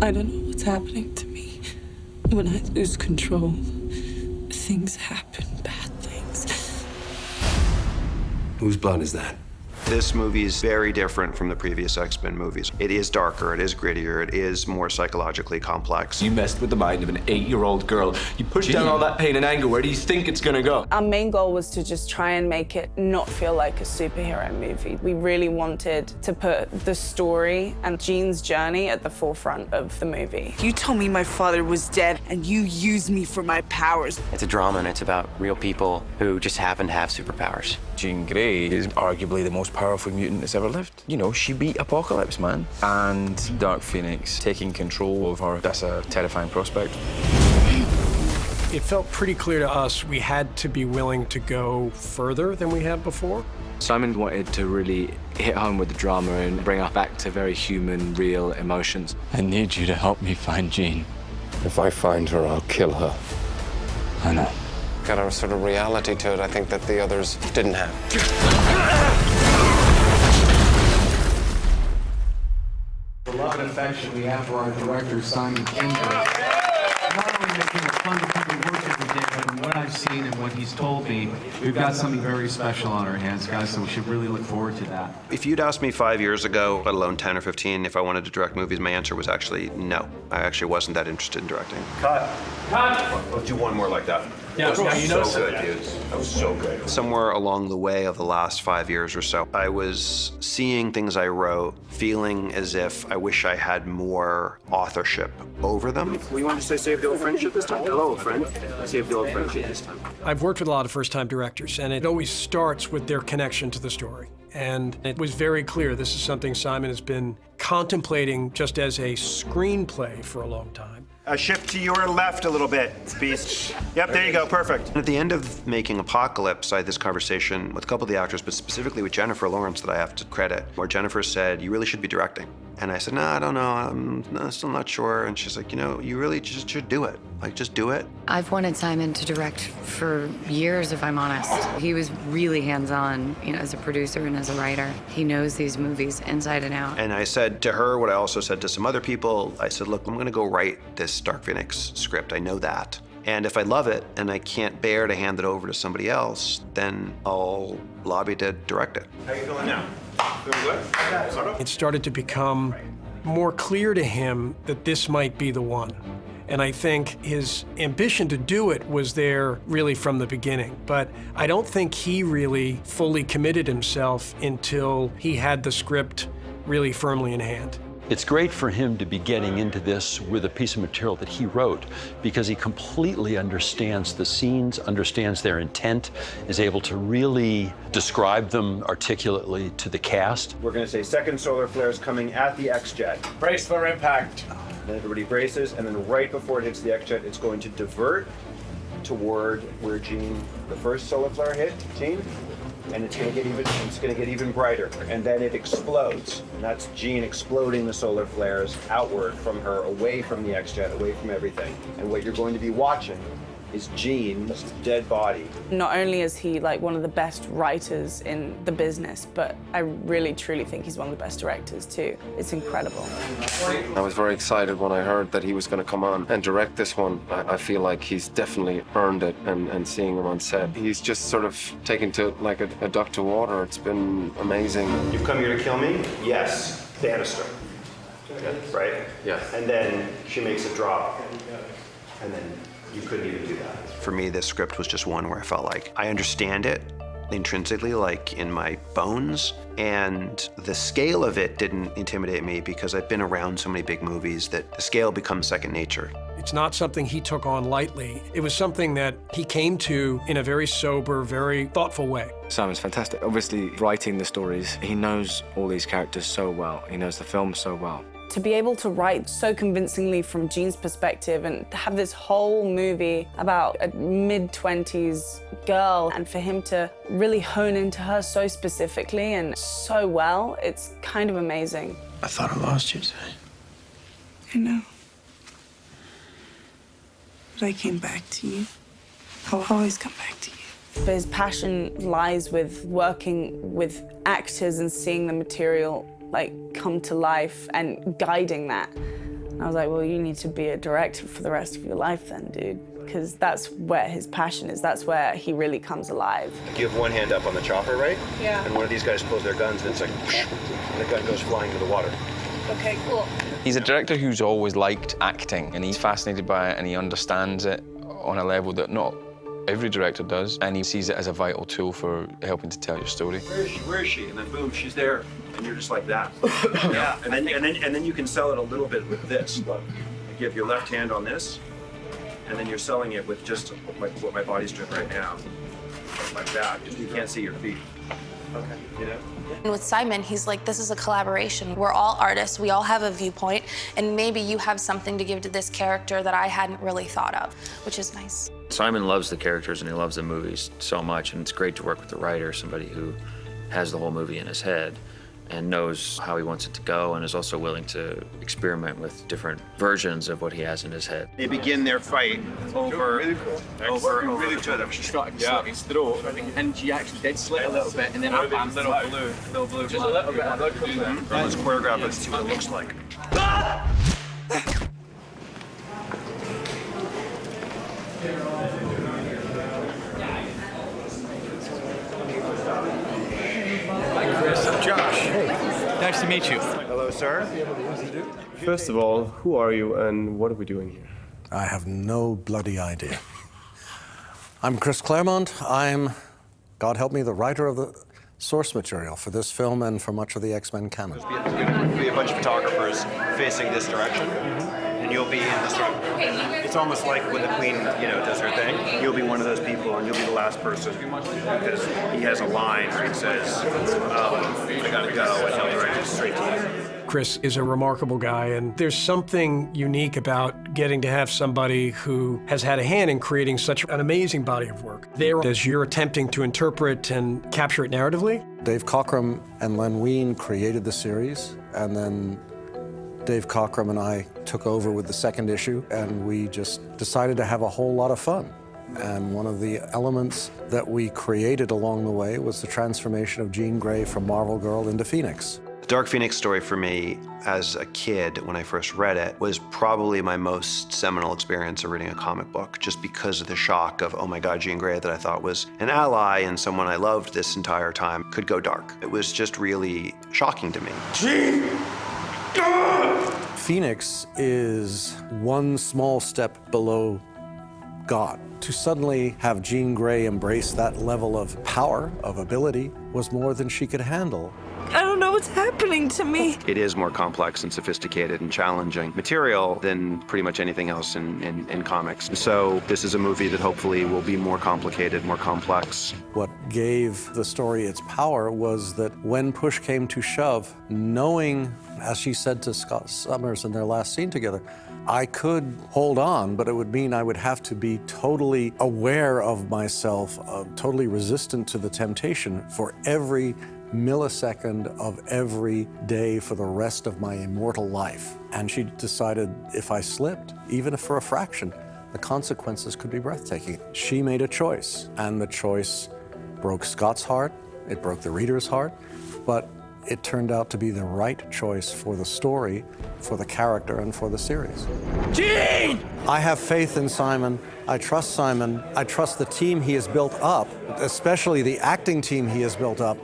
I don't know what's happening to me. When I lose control, things happen, bad things. Whose blood is that? This movie is very different from the previous X-Men movies. It is darker, it is grittier, it is more psychologically complex. You messed with the mind of an 8-year-old girl. You pushed down all that pain and anger. Where do you think it's gonna go? Our main goal was to just try and make it not feel like a superhero movie. We really wanted to put the story and Jean's journey at the forefront of the movie. You told me my father was dead, and you used me for my powers. It's a drama, and it's about real people who just happen to have superpowers. Jean Grey is arguably the most powerful mutant that's ever lived. You know, she beat Apocalypse, man. And Dark Phoenix taking control of her, that's a terrifying prospect. It felt pretty clear to us we had to be willing to go further than we had before. Simon wanted to really hit home with the drama and bring us back to very human, real emotions. I need you to help me find Jean. If I find her, I'll kill her. I know. Got a sort of reality to it, I think, that the others didn't have. The love and affection we have for our director, Simon Kinberg. Not only making it fun to come and work every day, but from what I've seen and what he's told me, we've got something very special on our hands, guys, so we should really look forward to that. If you'd asked me 5 years ago, let alone 10 or 15, if I wanted to direct movies, my answer was actually no. I actually wasn't that interested in directing. Cut! Let's do one more like that. Yeah, that was you know so good, dude. That was so good. Somewhere along the way of the last 5 years or so, I was seeing things I wrote, feeling as if I wish I had more authorship over them. We want to say save the old friendship this time? Hello, friend. Save the old friendship this time. I've worked with a lot of first-time directors, and it always starts with their connection to the story. And it was very clear this is something Simon has been contemplating just as a screenplay for a long time. Shift to your left a little bit, Beast. Yep, there you go, perfect. At the end of making Apocalypse, I had this conversation with a couple of the actors, but specifically with Jennifer Lawrence that I have to credit, where Jennifer said, you really should be directing. And I said, no, I don't know, I'm still not sure. And she's like, you know, you really just should do it. Like, just do it. I've wanted Simon to direct for years, if I'm honest. He was really hands-on, you know, as a producer and as a writer. He knows these movies inside and out. And I said to her what I also said to some other people. I said, look, I'm gonna go write this Dark Phoenix script. I know that. And if I love it and I can't bear to hand it over to somebody else, then I'll lobby to direct it. How you feeling now? Feeling good? It started to become more clear to him that this might be the one. And I think his ambition to do it was there really from the beginning. But I don't think he really fully committed himself until he had the script really firmly in hand. It's great for him to be getting into this with a piece of material that he wrote because he completely understands the scenes, understands their intent, is able to really describe them articulately to the cast. We're gonna say second solar flare is coming at the X-Jet. Brace for impact. Then everybody braces, and then right before it hits the X-Jet, it's going to divert toward where Jean, the first solar flare hit, Jean, and it's gonna get even brighter, and then it explodes. And that's Jean exploding the solar flares outward from her, away from the X-Jet, away from everything. And what you're going to be watching is Jean's dead body. Not only is he like one of the best writers in the business, but I really truly think he's one of the best directors too. It's incredible. I was very excited when I heard that he was going to come on and direct this one. I feel like he's definitely earned it, and seeing him on set, he's just sort of taken to like a duck to water. It's been amazing. You've come here to kill me? Yes. Bannister. Right? Yeah. And then she makes a drop. And then you couldn't even do that. For me, this script was just one where I felt like I understand it intrinsically, like in my bones, and the scale of it didn't intimidate me because I've been around so many big movies that the scale becomes second nature. It's not something he took on lightly. It was something that he came to in a very sober, very thoughtful way. Simon's fantastic. Obviously, writing the stories, he knows all these characters so well. He knows the film so well. To be able to write so convincingly from Jean's perspective and have this whole movie about a mid-20s girl, and for him to really hone into her so specifically and so well, it's kind of amazing. I thought I lost you today. I know. But I came back to you. I'll always come back to you. But his passion lies with working with actors and seeing the material like come to life and guiding that. I was like, well, you need to be a director for the rest of your life then, dude. Because that's where his passion is. That's where he really comes alive. You have one hand up on the chopper, right? Yeah. And one of these guys pulls their guns, and it's like, whoosh, and the gun goes flying into the water. Okay, cool. He's a director who's always liked acting, and he's fascinated by it, and he understands it on a level that not every director does, and he sees it as a vital tool for helping to tell your story. Where is she? Where is she? And then boom, she's there, and you're just like that. Yeah. And then you can sell it a little bit with this. Like you have your left hand on this, and then you're selling it with just what my body's doing right now, like that, because you can't see your feet. Okay. You know? And with Simon, he's like, this is a collaboration. We're all artists, we all have a viewpoint, and maybe you have something to give to this character that I hadn't really thought of, which is nice. Simon loves the characters and he loves the movies so much, and it's great to work with the writer, somebody who has the whole movie in his head and knows how he wants it to go and is also willing to experiment with different versions of what he has in his head. They begin their fight over the two of them. She started to slit his throat, and she actually did slit a little bit, and then I found little blue. Just a little bit of blood coming out. Let's choreograph it and see what it looks like. Hi, Chris. I'm Josh. Hey. Nice to meet you. Hello, sir. First of all, who are you and what are we doing here? I have no bloody idea. I'm Chris Claremont. I'm, God help me, the writer of the source material for this film and for much of the X-Men canon. There's going to be a bunch of photographers facing this direction, and you'll be in the sort of, it's almost like when the Queen, does her thing. You'll be one of those people, and you'll be the last person, because he has a line where he says, I gotta go, and he'll direct it straight to you. Chris is a remarkable guy, and there's something unique about getting to have somebody who has had a hand in creating such an amazing body of work. There, as you're attempting to interpret and capture it narratively. Dave Cockrum and Len Wein created the series, and then Dave Cockrum and I took over with the second issue, and we just decided to have a whole lot of fun. And one of the elements that we created along the way was the transformation of Jean Grey from Marvel Girl into Phoenix. The Dark Phoenix story for me as a kid, when I first read it, was probably my most seminal experience of reading a comic book, just because of the shock of, oh my God, Jean Grey, that I thought was an ally and someone I loved this entire time, could go dark. It was just really shocking to me. Jean! Phoenix is one small step below God. To suddenly have Jean Grey embrace that level of power, of ability, was more than she could handle. I don't know what's happening to me. It is more complex and sophisticated and challenging material than pretty much anything else in comics. So this is a movie that hopefully will be more complicated, more complex. What gave the story its power was that when push came to shove, knowing, as she said to Scott Summers in their last scene together, I could hold on, but it would mean I would have to be totally aware of myself, totally resistant to the temptation for every millisecond of every day for the rest of my immortal life. And she decided if I slipped, even if for a fraction, the consequences could be breathtaking. She made a choice, and the choice broke Scott's heart, it broke the reader's heart, but it turned out to be the right choice for the story, for the character, and for the series. Gene! I have faith in Simon. I trust Simon. I trust the team he has built up, especially the acting team he has built up.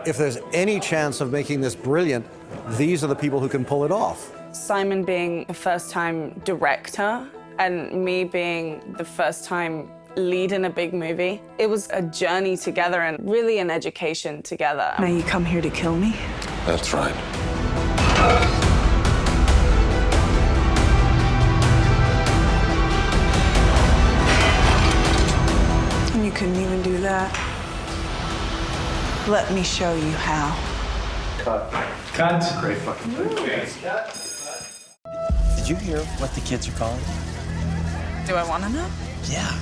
If there's any chance of making this brilliant, these are the people who can pull it off. Simon being a first-time director and me being the first-time lead in a big movie, it was a journey together and really an education together. Now you come here to kill me? That's right. And you couldn't even do that. Let me show you how. Cut. Great fucking thing. Did you hear what the kids are calling it? Do I want to know? Yeah.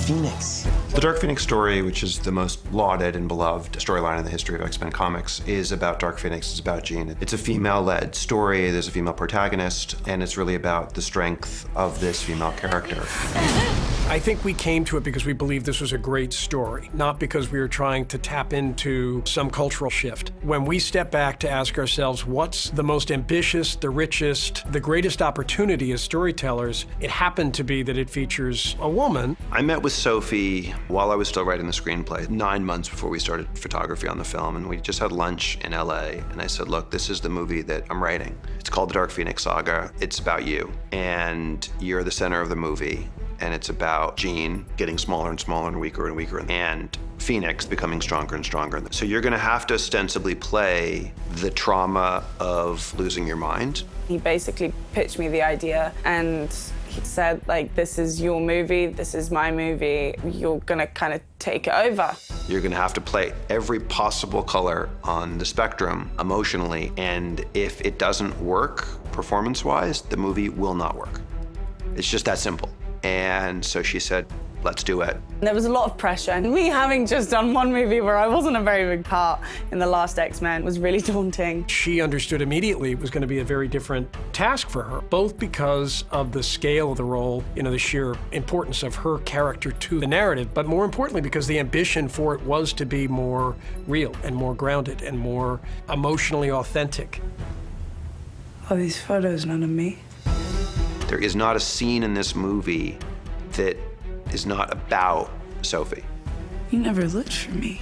Phoenix. The Dark Phoenix story, which is the most lauded and beloved storyline in the history of X-Men comics, is about Dark Phoenix, it's about Jean. It's a female-led story, there's a female protagonist, and it's really about the strength of this female character. I think we came to it because we believed this was a great story, not because we were trying to tap into some cultural shift. When we step back to ask ourselves what's the most ambitious, the richest, the greatest opportunity as storytellers, it happened to be that it features a woman. I met with Sophie while I was still writing the screenplay, 9 months before we started photography on the film, and we just had lunch in LA, and I said, look, this is the movie that I'm writing. It's called The Dark Phoenix Saga. It's about you, and you're the center of the movie. And it's about Jean getting smaller and smaller and weaker, and Phoenix becoming stronger and stronger. So you're gonna have to ostensibly play the trauma of losing your mind. He basically pitched me the idea, and he said, like, this is your movie, this is my movie, you're gonna kind of take it over. You're gonna have to play every possible color on the spectrum emotionally, and if it doesn't work performance-wise, the movie will not work. It's just that simple. And so she said, let's do it. There was a lot of pressure, and me having just done one movie where I wasn't a very big part in the last X-Men was really daunting. She understood immediately it was going to be a very different task for her, both because of the scale of the role, you know, the sheer importance of her character to the narrative, but more importantly because the ambition for it was to be more real and more grounded and more emotionally authentic. Are these photos none of me? There is not a scene in this movie that is not about Sophie. You never looked for me.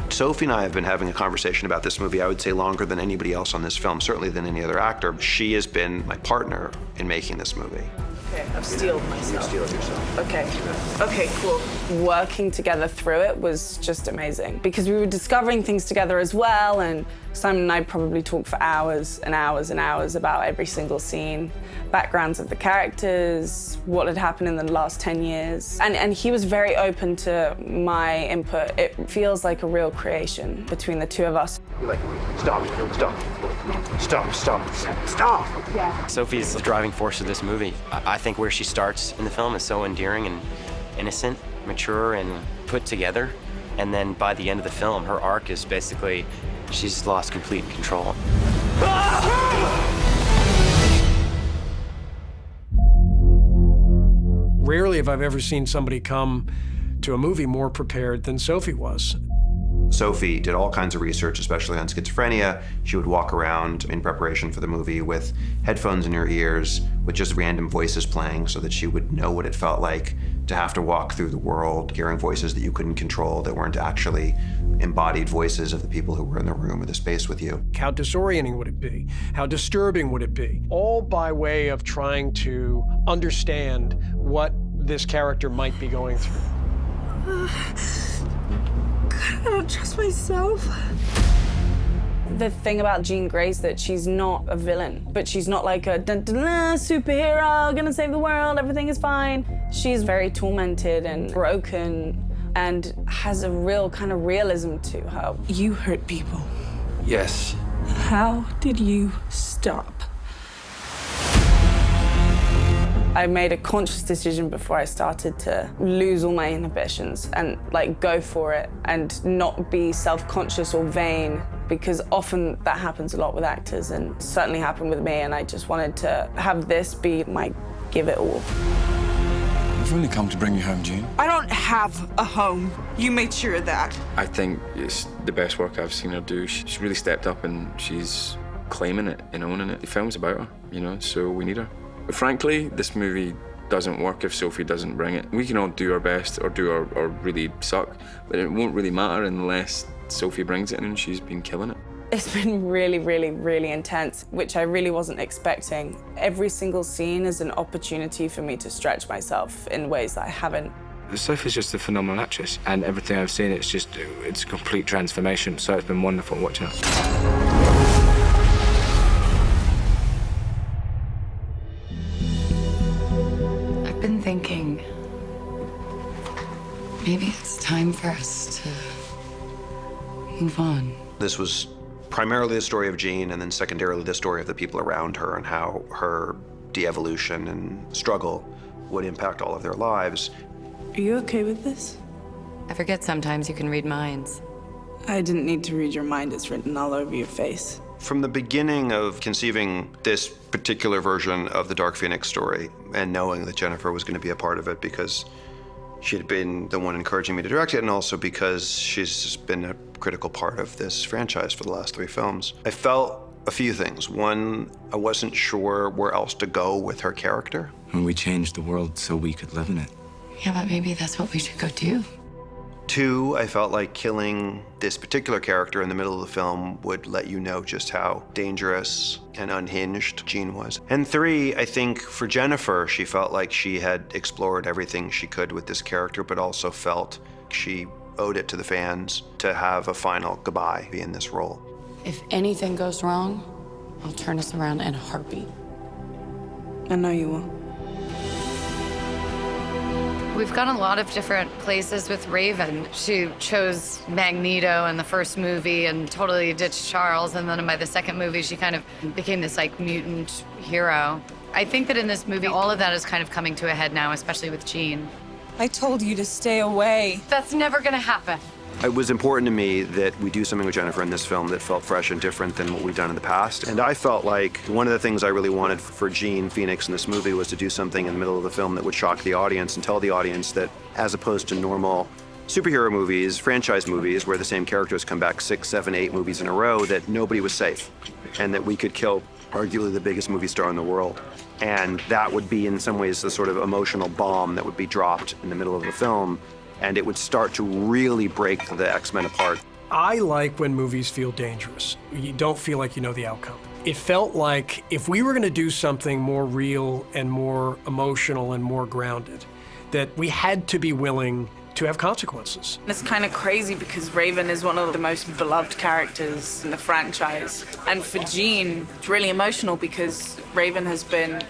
Sophie and I have been having a conversation about this movie, I would say longer than anybody else on this film, certainly than any other actor. She has been my partner in making this movie. Okay, I've steeled myself. You steeled yourself. Okay, cool. Working together through it was just amazing because we were discovering things together as well, and Simon and I probably talked for hours and hours and hours about every single scene, backgrounds of the characters, what had happened in the last 10 years. And he was very open to my input. It feels like a real creation between the two of us. Like, stop. Yeah. Sophie's the driving force of this movie. I think where she starts in the film is so endearing and innocent, mature, and put together. And then by the end of the film, her arc is basically, she's lost complete control. Rarely have I ever seen somebody come to a movie more prepared than Sophie was. Sophie did all kinds of research, especially on schizophrenia. She would walk around in preparation for the movie with headphones in her ears, with just random voices playing so that she would know what it felt like to have to walk through the world, hearing voices that you couldn't control, that weren't actually embodied voices of the people who were in the room or the space with you. How disorienting would it be? How disturbing would it be? All by way of trying to understand what this character might be going through. I don't trust myself. The thing about Jean Grey is that she's not a villain, but she's not like a superhero, gonna save the world, everything is fine. She's very tormented and broken and has a real kind of realism to her. You hurt people. Yes. How did you stop? I made a conscious decision before I started to lose all my inhibitions and like go for it and not be self-conscious or vain, because often that happens a lot with actors and certainly happened with me, and I just wanted to have this be my give it all. I've only come to bring you home, Jean. I don't have a home. You made sure of that. I think it's the best work I've seen her do. She's really stepped up and she's claiming it and owning it. The film's about her, you know, so we need her. Frankly, this movie doesn't work if Sophie doesn't bring it. We can all do our best or really suck, but it won't really matter unless Sophie brings it in, and she's been killing it. It's been really, really, really intense, which I really wasn't expecting. Every single scene is an opportunity for me to stretch myself in ways that I haven't. Sophie's just a phenomenal actress, and everything I've seen, it's a complete transformation, so it's been wonderful watching her. I've been thinking, maybe it's time for us to move on. This was primarily the story of Jean, and then secondarily the story of the people around her and how her de-evolution and struggle would impact all of their lives. Are you okay with this? I forget sometimes you can read minds. I didn't need to read your mind. It's written all over your face. From the beginning of conceiving this particular version of the Dark Phoenix story and knowing that Jennifer was going to be a part of it, because she had been the one encouraging me to direct it, and also because she's been a critical part of this franchise for the last 3 films. I felt a few things. One, I wasn't sure where else to go with her character. When we changed the world so we could live in it. Yeah, but maybe that's what we should go do. 2, I felt like killing this particular character in the middle of the film would let you know just how dangerous and unhinged Jean was. And 3, I think for Jennifer, she felt like she had explored everything she could with this character, but also felt she owed it to the fans to have a final goodbye in this role. If anything goes wrong, I'll turn us around in a heartbeat. I know you will. We've gone a lot of different places with Raven. She chose Magneto in the first movie and totally ditched Charles, and then by the second movie, she kind of became this like mutant hero. I think that in this movie, all of that is kind of coming to a head now, especially with Jean. I told you to stay away. That's never gonna happen. It was important to me that we do something with Jennifer in this film that felt fresh and different than what we've done in the past. And I felt like one of the things I really wanted for Jean Phoenix in this movie was to do something in the middle of the film that would shock the audience and tell the audience that, as opposed to normal superhero movies, franchise movies, where the same characters come back 6, 7, 8 movies in a row, that nobody was safe and that we could kill arguably the biggest movie star in the world. And that would be in some ways the sort of emotional bomb that would be dropped in the middle of the film, and it would start to really break the X-Men apart. I like when movies feel dangerous. You don't feel like you know the outcome. It felt like if we were gonna do something more real and more emotional and more grounded, that we had to be willing to have consequences. It's kind of crazy because Raven is one of the most beloved characters in the franchise. And for Jean, it's really emotional because Raven has been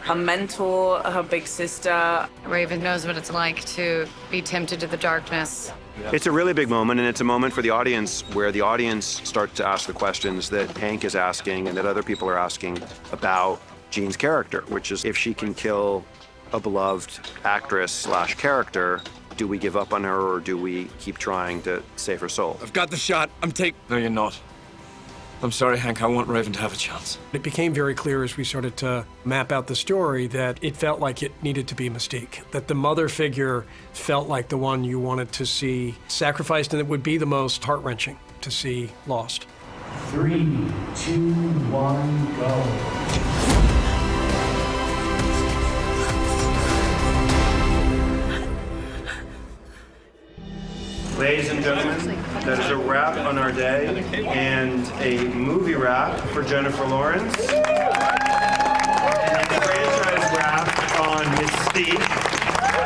her mentor, her big sister. Raven knows what it's like to be tempted to the darkness. It's a really big moment, and it's a moment for the audience where the audience starts to ask the questions that Hank is asking and that other people are asking about Jean's character, which is if she can kill a beloved actress/character, do we give up on her or do we keep trying to save her soul? I've got the shot. No, you're not. I'm sorry, Hank. I want Raven to have a chance. It became very clear as we started to map out the story that it felt like it needed to be Mystique, that the mother figure felt like the one you wanted to see sacrificed, and it would be the most heart-wrenching to see lost. 3, 2, 1, go. Ladies and gentlemen, that is a wrap on our day and a movie wrap for Jennifer Lawrence. And a franchise wrap on Mystique.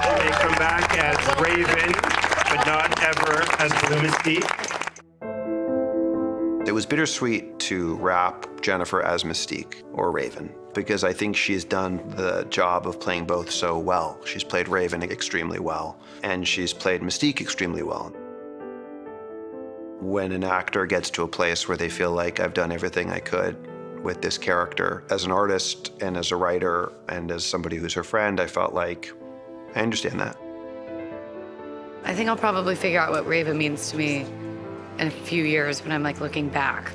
She may come back as Raven, but not ever as Blue Mystique. It was bittersweet to wrap Jennifer as Mystique or Raven, because I think she's done the job of playing both so well. She's played Raven extremely well, and she's played Mystique extremely well. When an actor gets to a place where they feel like I've done everything I could with this character, as an artist and as a writer and as somebody who's her friend, I felt like I understand that. I think I'll probably figure out what Raven means to me in a few years when I'm like looking back.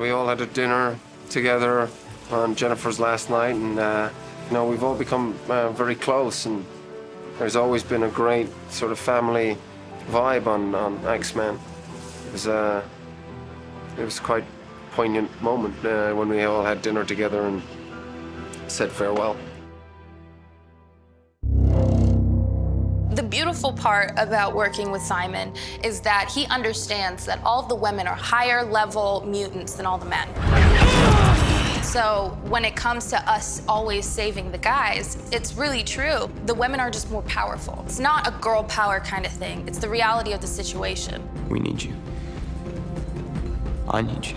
We all had a dinner together on Jennifer's last night, and you know, we've all become very close, and there's always been a great sort of family vibe on X-Men. It was quite a poignant moment when we all had dinner together and said farewell. The beautiful part about working with Simon is that he understands that all of the women are higher level mutants than all the men. So when it comes to us always saving the guys, it's really true. The women are just more powerful. It's not a girl power kind of thing. It's the reality of the situation. We need you. I need you.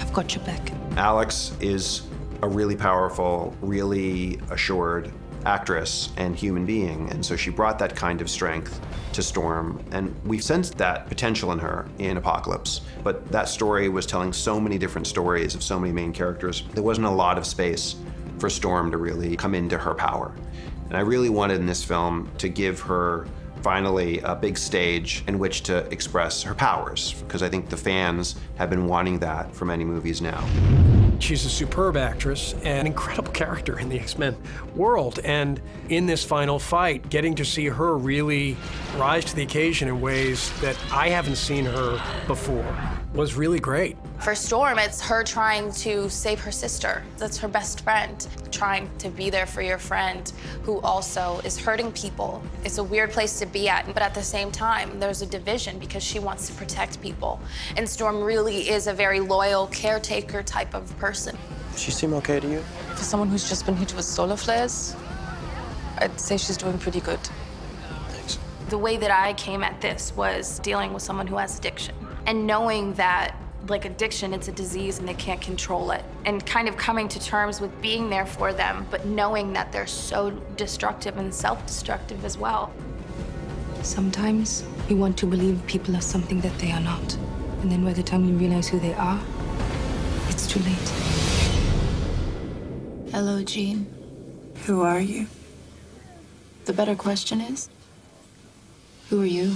I've got your back. Alex is a really powerful, really assured actress and human being, and so she brought that kind of strength to Storm, and we've sensed that potential in her in Apocalypse, but that story was telling so many different stories of so many main characters. There wasn't a lot of space for Storm to really come into her power, and I really wanted in this film to give her finally a big stage in which to express her powers, because I think the fans have been wanting that for many movies now. She's a superb actress and an incredible character in the X-Men world. And in this final fight, getting to see her really rise to the occasion in ways that I haven't seen her before was really great. For Storm, it's her trying to save her sister. That's her best friend. Trying to be there for your friend who also is hurting people. It's a weird place to be at, but at the same time, there's a division because she wants to protect people. And Storm really is a very loyal caretaker type of person. She seem okay to you? For someone who's just been hit with solar flares, I'd say she's doing pretty good. Thanks. The way that I came at this was dealing with someone who has addiction and knowing that, like addiction, it's a disease and they can't control it. And kind of coming to terms with being there for them, but knowing that they're so destructive and self-destructive as well. Sometimes you want to believe people are something that they are not. And then by the time you realize who they are, it's too late. Hello, Jean. Who are you? The better question is, who are you?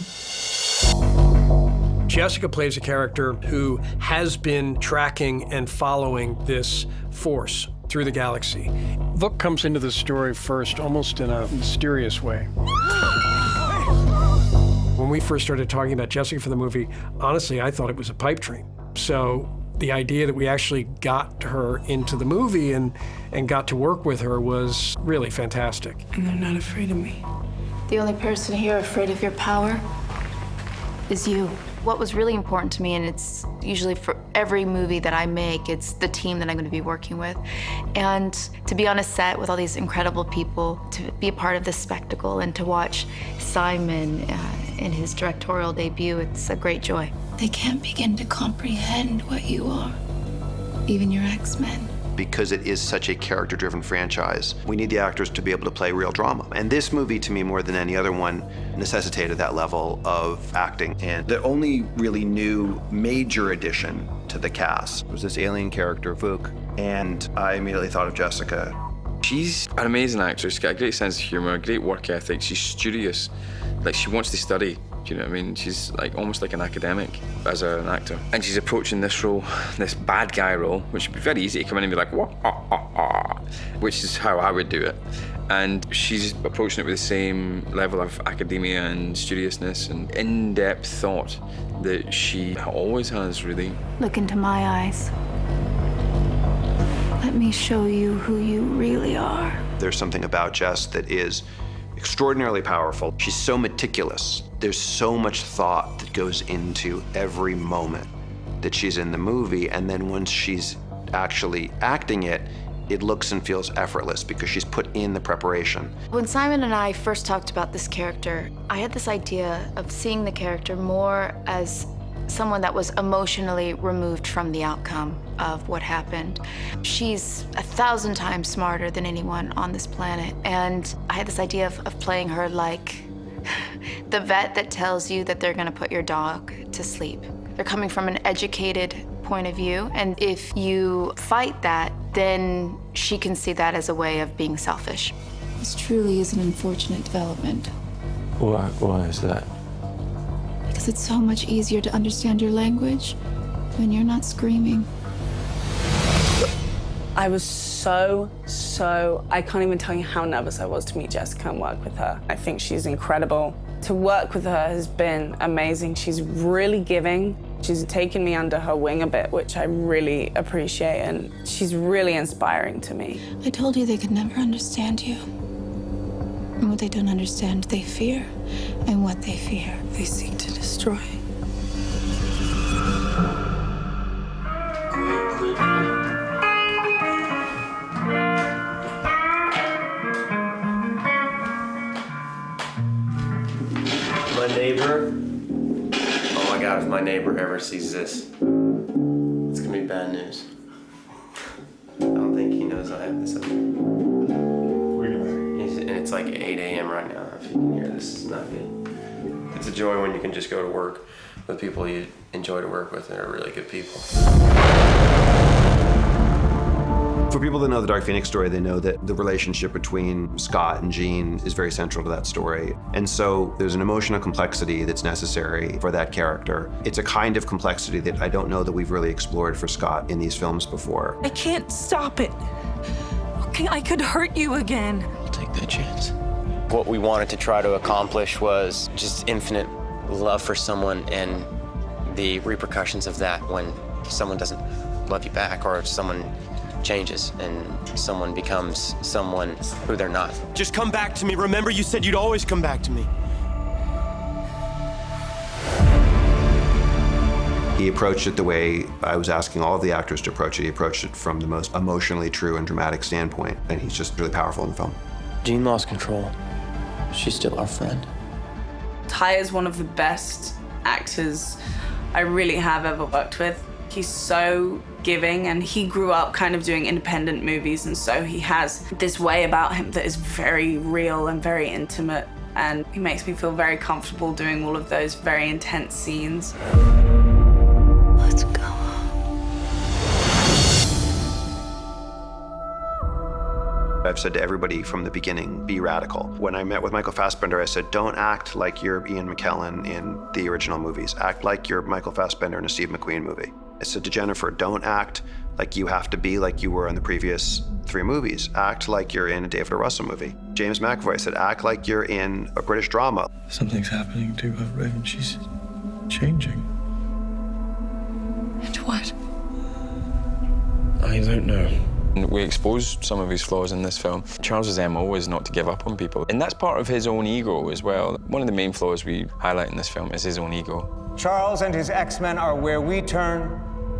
Jessica plays a character who has been tracking and following this force through the galaxy. Vuk comes into the story first, almost in a mysterious way. When we first started talking about Jessica for the movie, honestly, I thought it was a pipe dream. So the idea that we actually got her into the movie and got to work with her was really fantastic. And they're not afraid of me. The only person here afraid of your power is you. What was really important to me, and it's usually for every movie that I make, it's the team that I'm going to be working with. And to be on a set with all these incredible people, to be a part of this spectacle, and to watch Simon in his directorial debut, it's a great joy. They can't begin to comprehend what you are, even your X-Men. Because it is such a character-driven franchise, we need the actors to be able to play real drama. And this movie, to me, more than any other one, necessitated that level of acting. And the only really new major addition to the cast was this alien character, Vuk. And I immediately thought of Jessica. She's an amazing actress. She's got a great sense of humor, a great work ethic. She's studious. Like, she wants to study. Do you know what I mean? She's like almost like an academic as an actor. And she's approaching this role, this bad guy role, which would be very easy to come in and be like, wah, ah, ah, ah, which is how I would do it. And she's approaching it with the same level of academia and studiousness and in-depth thought that she always has, really. Look into my eyes. Let me show you who you really are. There's something about Jess that is extraordinarily powerful. She's so meticulous. There's so much thought that goes into every moment that she's in the movie, and then once she's actually acting it, it looks and feels effortless because she's put in the preparation. When Simon and I first talked about this character, I had this idea of seeing the character more as someone that was emotionally removed from the outcome of what happened. She's 1,000 times smarter than anyone on this planet, and I had this idea of playing her like the vet that tells you that they're gonna put your dog to sleep. They're coming from an educated point of view, and if you fight that, then she can see that as a way of being selfish. This truly is an unfortunate development. Why is that? Because it's so much easier to understand your language when you're not screaming. I was so, I can't even tell you how nervous I was to meet Jessica and work with her. I think she's incredible. To work with her has been amazing. She's really giving. She's taken me under her wing a bit, which I really appreciate, and she's really inspiring to me. I told you they could never understand you. And what they don't understand, they fear. And what they fear, they seek to destroy. My neighbor, oh my God, if my neighbor ever sees this, it's gonna be bad news. I don't think he knows I have this up. And it's like 8 a.m. right now. If you can hear this, is not good. It's a joy when you can just go to work with people you enjoy to work with and are really good people. For people that know the Dark Phoenix story, they know that the relationship between Scott and Jean is very central to that story. And so there's an emotional complexity that's necessary for that character. It's a kind of complexity that I don't know that we've really explored for Scott in these films before. I can't stop it. Okay, I could hurt you again. I'll take that chance. What we wanted to try to accomplish was just infinite love for someone and the repercussions of that when someone doesn't love you back or someone changes and someone becomes someone who they're not. Just come back to me. Remember, you said you'd always come back to me. He approached it the way I was asking all of the actors to approach it. He approached it from the most emotionally true and dramatic standpoint, and he's just really powerful in the film. Jean lost control. She's still our friend. Ty is one of the best actors I really have ever worked with. He's so giving, and he grew up kind of doing independent movies, and so he has this way about him that is very real and very intimate, and he makes me feel very comfortable doing all of those very intense scenes. Let's go. I've said to everybody from the beginning, be radical. When I met with Michael Fassbender, I said, don't act like you're Ian McKellen in the original movies. Act like you're Michael Fassbender in a Steve McQueen movie. I said to Jennifer, don't act like you have to be like you were in the previous 3 movies. Act like you're in a David O. Russell movie. James McAvoy, I said, act like you're in a British drama. Something's happening to her, Raven. She's changing. And what? I don't know. We expose some of his flaws in this film. Charles's MO is not to give up on people, and that's part of his own ego as well. One of the main flaws we highlight in this film is his own ego. Charles and his X-Men are where we turn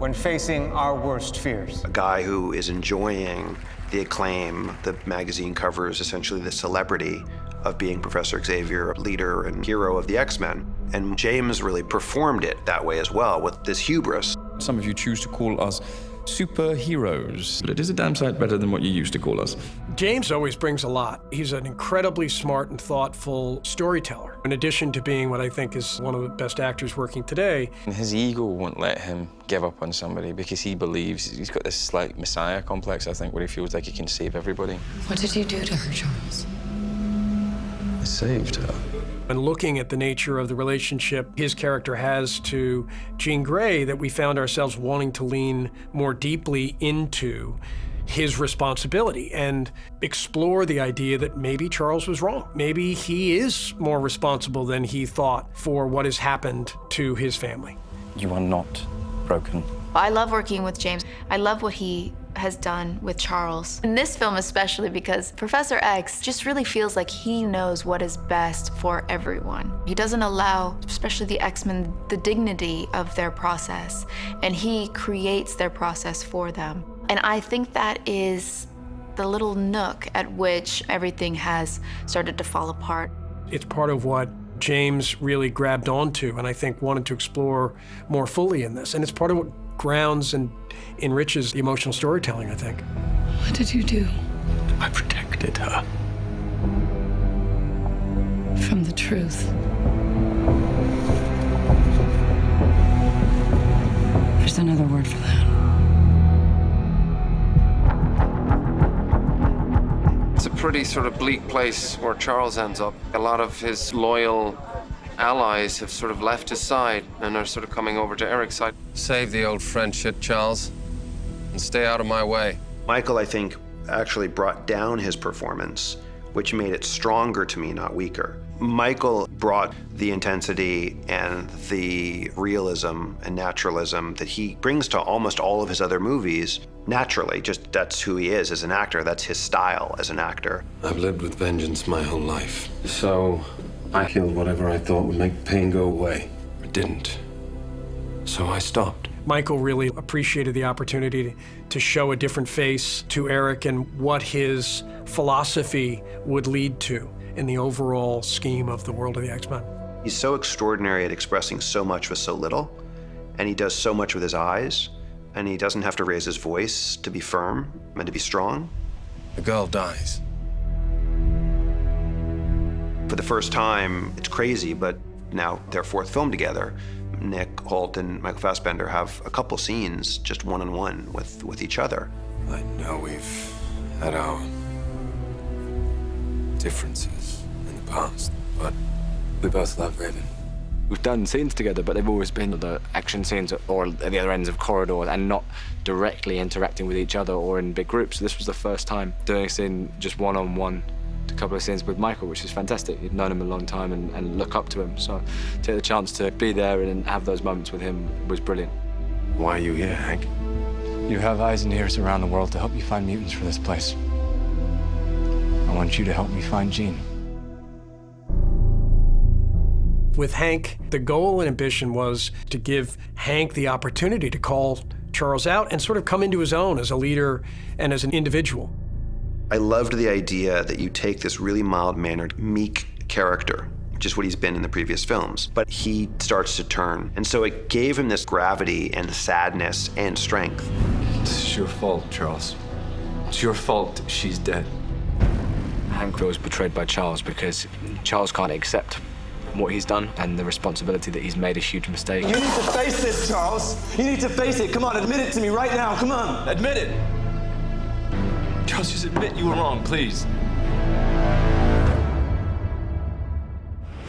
when facing our worst fears. A guy who is enjoying the acclaim, the magazine covers, essentially the celebrity of being Professor Xavier, leader and hero of the X-Men. And James really performed it that way as well, with this hubris. Some of you choose to call us superheroes, but it is a damn sight better than what you used to call us. James always brings a lot. He's an incredibly smart and thoughtful storyteller, in addition to being what I think is one of the best actors working today. His ego won't let him give up on somebody because he believes, he's got this slight messiah complex, I think, where he feels like he can save everybody. What did you do to her, Charles? I saved her. And looking at the nature of the relationship his character has to Jean Grey, that we found ourselves wanting to lean more deeply into his responsibility and explore the idea that maybe Charles was wrong. Maybe he is more responsible than he thought for what has happened to his family. You are not broken. I love working with James. I love what he has done with Charles. In this film especially, because Professor X just really feels like he knows what is best for everyone. He doesn't allow, especially the X-Men, the dignity of their process, and he creates their process for them. And I think that is the little nook at which everything has started to fall apart. It's part of what James really grabbed onto and I think wanted to explore more fully in this. And it's part of what grounds and enriches the emotional storytelling, I think. What did you do? I protected her. From the truth. There's another word for that. It's a pretty sort of bleak place where Charles ends up. A lot of his loyal allies have sort of left his side and are sort of coming over to Eric's side. Save the old friendship, Charles, and stay out of my way. Michael, I think, actually brought down his performance, which made it stronger to me, not weaker. Michael brought the intensity and the realism and naturalism that he brings to almost all of his other movies naturally. Just that's who he is as an actor. That's his style as an actor. I've lived with vengeance my whole life. So I killed whatever I thought would make pain go away. It didn't. So I stopped. Michael really appreciated the opportunity to show a different face to Eric and what his philosophy would lead to in the overall scheme of the world of the X-Men. He's so extraordinary at expressing so much with so little, and he does so much with his eyes, and he doesn't have to raise his voice to be firm and to be strong. The girl dies. For the first time, it's crazy, but now their 4th film together, Nick Hoult and Michael Fassbender have a couple scenes just one-on-one with each other. I know we've had our differences in the past, but we both love Raven. We've done scenes together, but they've always been the action scenes or at the other ends of corridors and not directly interacting with each other or in big groups. This was the first time doing a scene just one-on-one, a couple of scenes with Michael, which is fantastic. You've known him a long time and look up to him. So to take the chance to be there and have those moments with him was brilliant. Why are you here, Hank? You have eyes and ears around the world to help me find mutants for this place. I want you to help me find Jean. With Hank, the goal and ambition was to give Hank the opportunity to call Charles out and sort of come into his own as a leader and as an individual. I loved the idea that you take this really mild-mannered, meek character, which is what he's been in the previous films, but he starts to turn. And so it gave him this gravity and sadness and strength. It's your fault, Charles. It's your fault she's dead. Hank feels betrayed by Charles because Charles can't accept what he's done and the responsibility that he's made a huge mistake. You need to face this, Charles. You need to face it. Come on, admit it to me right now. Come on. Admit it. Charles, just admit you were wrong, please.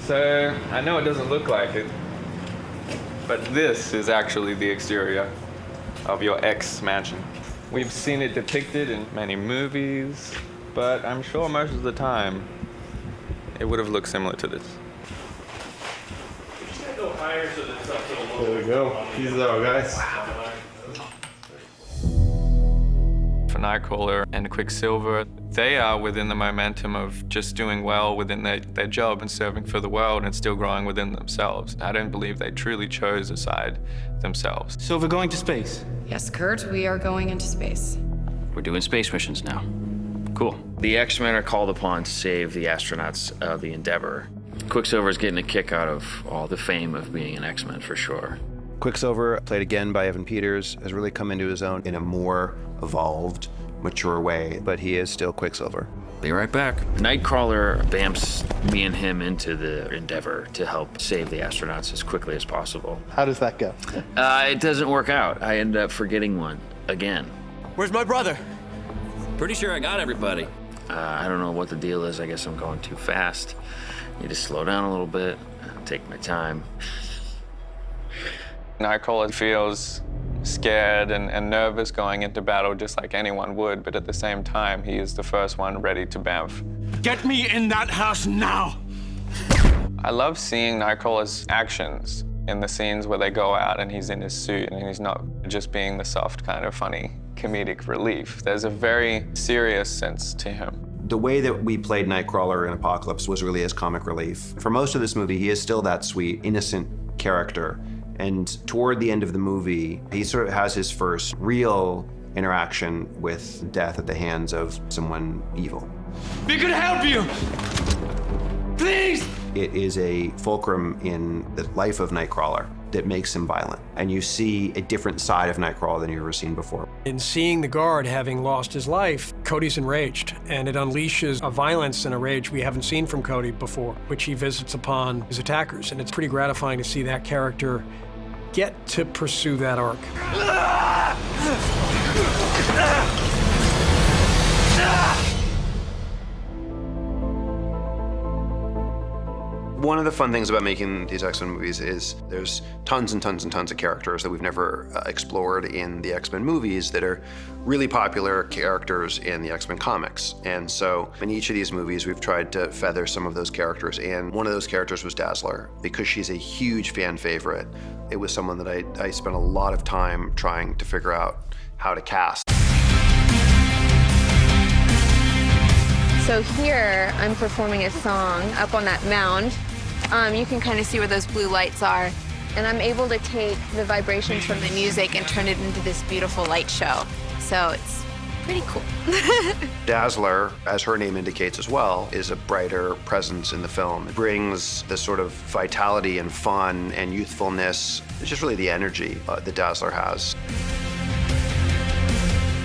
So, I know it doesn't look like it, but this is actually the exterior of your ex mansion. We've seen it depicted in many movies, but I'm sure most of the time it would have looked similar to this. There we go. These are our guys. For Nightcrawler and Quicksilver, they are within the momentum of just doing well within their job and serving for the world and still growing within themselves. I don't believe they truly chose a side themselves. So we're going to space. Yes, Kurt, we are going into space. We're doing space missions now. Cool. The X-Men are called upon to save the astronauts of the Endeavor. Quicksilver's getting a kick out of all the fame of being an X-Men for sure. Quicksilver, played again by Evan Peters, has really come into his own in a more evolved, mature way, but he is still Quicksilver. Be right back. Nightcrawler bamps me and him into the Endeavor to help save the astronauts as quickly as possible. How does that go? It doesn't work out. I end up forgetting one again. Where's my brother? Pretty sure I got everybody. I don't know what the deal is. I guess I'm going too fast. Need to slow down a little bit, take my time. Nightcrawler feels scared and nervous going into battle just like anyone would, but at the same time, he is the first one ready to bamf. Get me in that house now! I love seeing Nightcrawler's actions in the scenes where they go out and he's in his suit and he's not just being the soft kind of funny comedic relief. There's a very serious sense to him. The way that we played Nightcrawler in Apocalypse was really as comic relief. For most of this movie, he is still that sweet, innocent character. And toward the end of the movie, he sort of has his first real interaction with death at the hands of someone evil. We could help you! Please! It is a fulcrum in the life of Nightcrawler that makes him violent. And you see a different side of Nightcrawler than you've ever seen before. In seeing the guard having lost his life, Cody's enraged, and it unleashes a violence and a rage we haven't seen from Cody before, which he visits upon his attackers. And it's pretty gratifying to see that character get to pursue that arc. One of the fun things about making these X-Men movies is there's tons and tons and tons of characters that we've never explored in the X-Men movies that are really popular characters in the X-Men comics. And so in each of these movies, we've tried to feather some of those characters. And one of those characters was Dazzler. Because she's a huge fan favorite, it was someone that I spent a lot of time trying to figure out how to cast. So here, I'm performing a song up on that mound. You can kind of see where those blue lights are. And I'm able to take the vibrations from the music and turn it into this beautiful light show. So it's pretty cool. Dazzler, as her name indicates as well, is a brighter presence in the film. It brings the sort of vitality and fun and youthfulness. It's just really the energy that Dazzler has.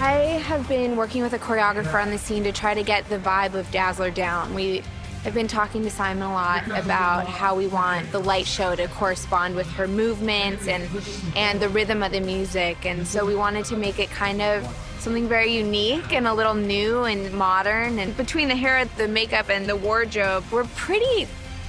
I have been working with a choreographer on the scene to try to get the vibe of Dazzler down. We I've been talking to Simon a lot about how we want the light show to correspond with her movements and the rhythm of the music. And so we wanted to make it kind of something very unique and a little new and modern. And between the hair, the makeup, and the wardrobe, we're pretty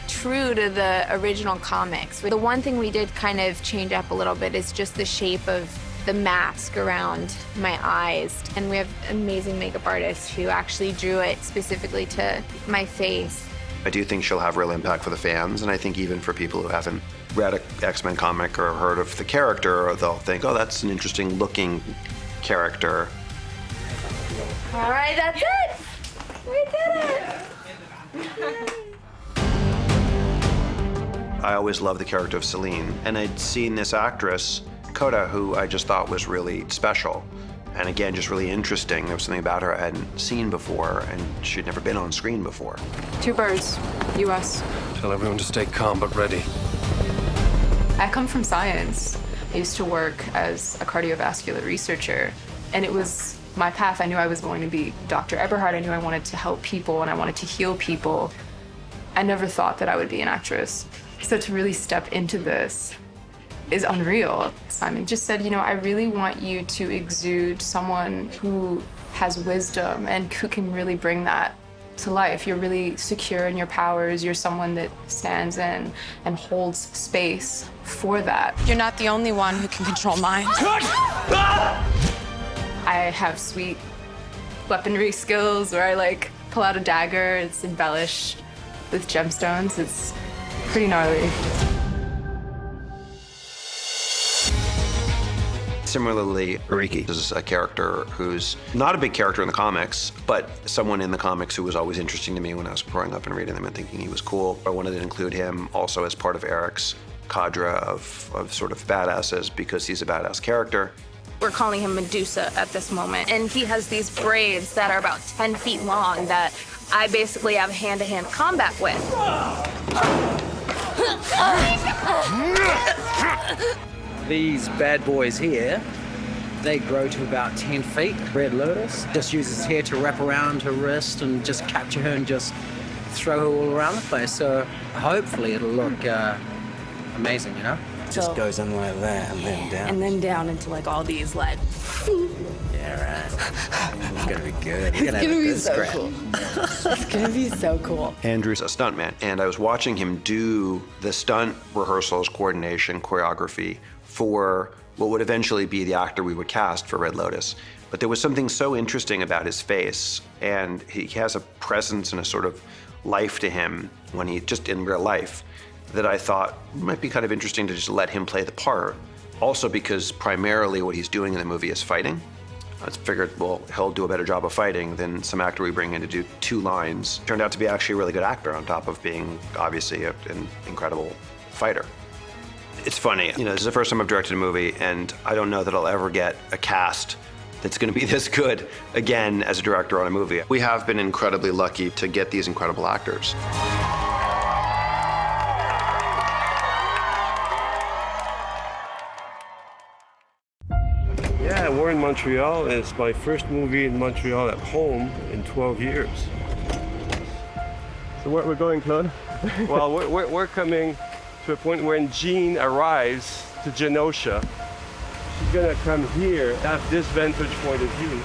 true to the original comics. The one thing we did kind of change up a little bit is just the shape of the mask around my eyes. And we have amazing makeup artists who actually drew it specifically to my face. I do think she'll have real impact for the fans, and I think even for people who haven't read an X-Men comic or heard of the character, they'll think, oh, that's an interesting looking character. All right, that's it. We did it. I always loved the character of Celine, and I'd seen this actress, Coda, who I just thought was really special. And again, just really interesting. There was something about her I hadn't seen before, and she'd never been on screen before. Two birds, US. Tell everyone to stay calm but ready. I come from science. I used to work as a cardiovascular researcher, and it was my path. I knew I was going to be Dr. Eberhard. I knew I wanted to help people and I wanted to heal people. I never thought that I would be an actress. So to really step into this is unreal. Simon just said, you know, I really want you to exude someone who has wisdom and who can really bring that to life. You're really secure in your powers. You're someone that stands in and holds space for that. You're not the only one who can control minds. I have sweet weaponry skills where I like pull out a dagger. It's embellished with gemstones. It's pretty gnarly. Similarly, Ariki is a character who's not a big character in the comics, but someone in the comics who was always interesting to me when I was growing up and reading them and thinking he was cool. I wanted to include him also as part of Eric's cadre of sort of badasses because he's a badass character. We're calling him Medusa at this moment. And he has these braids that are about 10 feet long that I basically have hand-to-hand combat with. These bad boys here, they grow to about 10 feet. Red Lotus just uses hair to wrap around her wrist and just capture her and just throw her all around the place. So hopefully it'll look amazing, you know? Just goes in like that and then down. And then down into like all these like... Yeah, right. It's gonna be good. It's gonna be so cool. It's gonna be so cool. Andrew's a stuntman, and I was watching him do the stunt rehearsals, coordination, choreography for what would eventually be the actor we would cast for Red Lotus. But there was something so interesting about his face, and he has a presence and a sort of life to him when he just in real life that I thought might be kind of interesting to just let him play the part. Also because primarily what he's doing in the movie is fighting. I figured, well, he'll do a better job of fighting than some actor we bring in to do 2 lines. Turned out to be actually a really good actor on top of being obviously an incredible fighter. It's funny, you know, this is the first time I've directed a movie, and I don't know that I'll ever get a cast that's gonna be this good again as a director on a movie. We have been incredibly lucky to get these incredible actors. Yeah, we're in Montreal, and it's my first movie in Montreal at home in 12 years. So where we're going, Claude? Well, we're coming to a point when Jean arrives to Genosha. She's gonna come here, have this vantage point of view.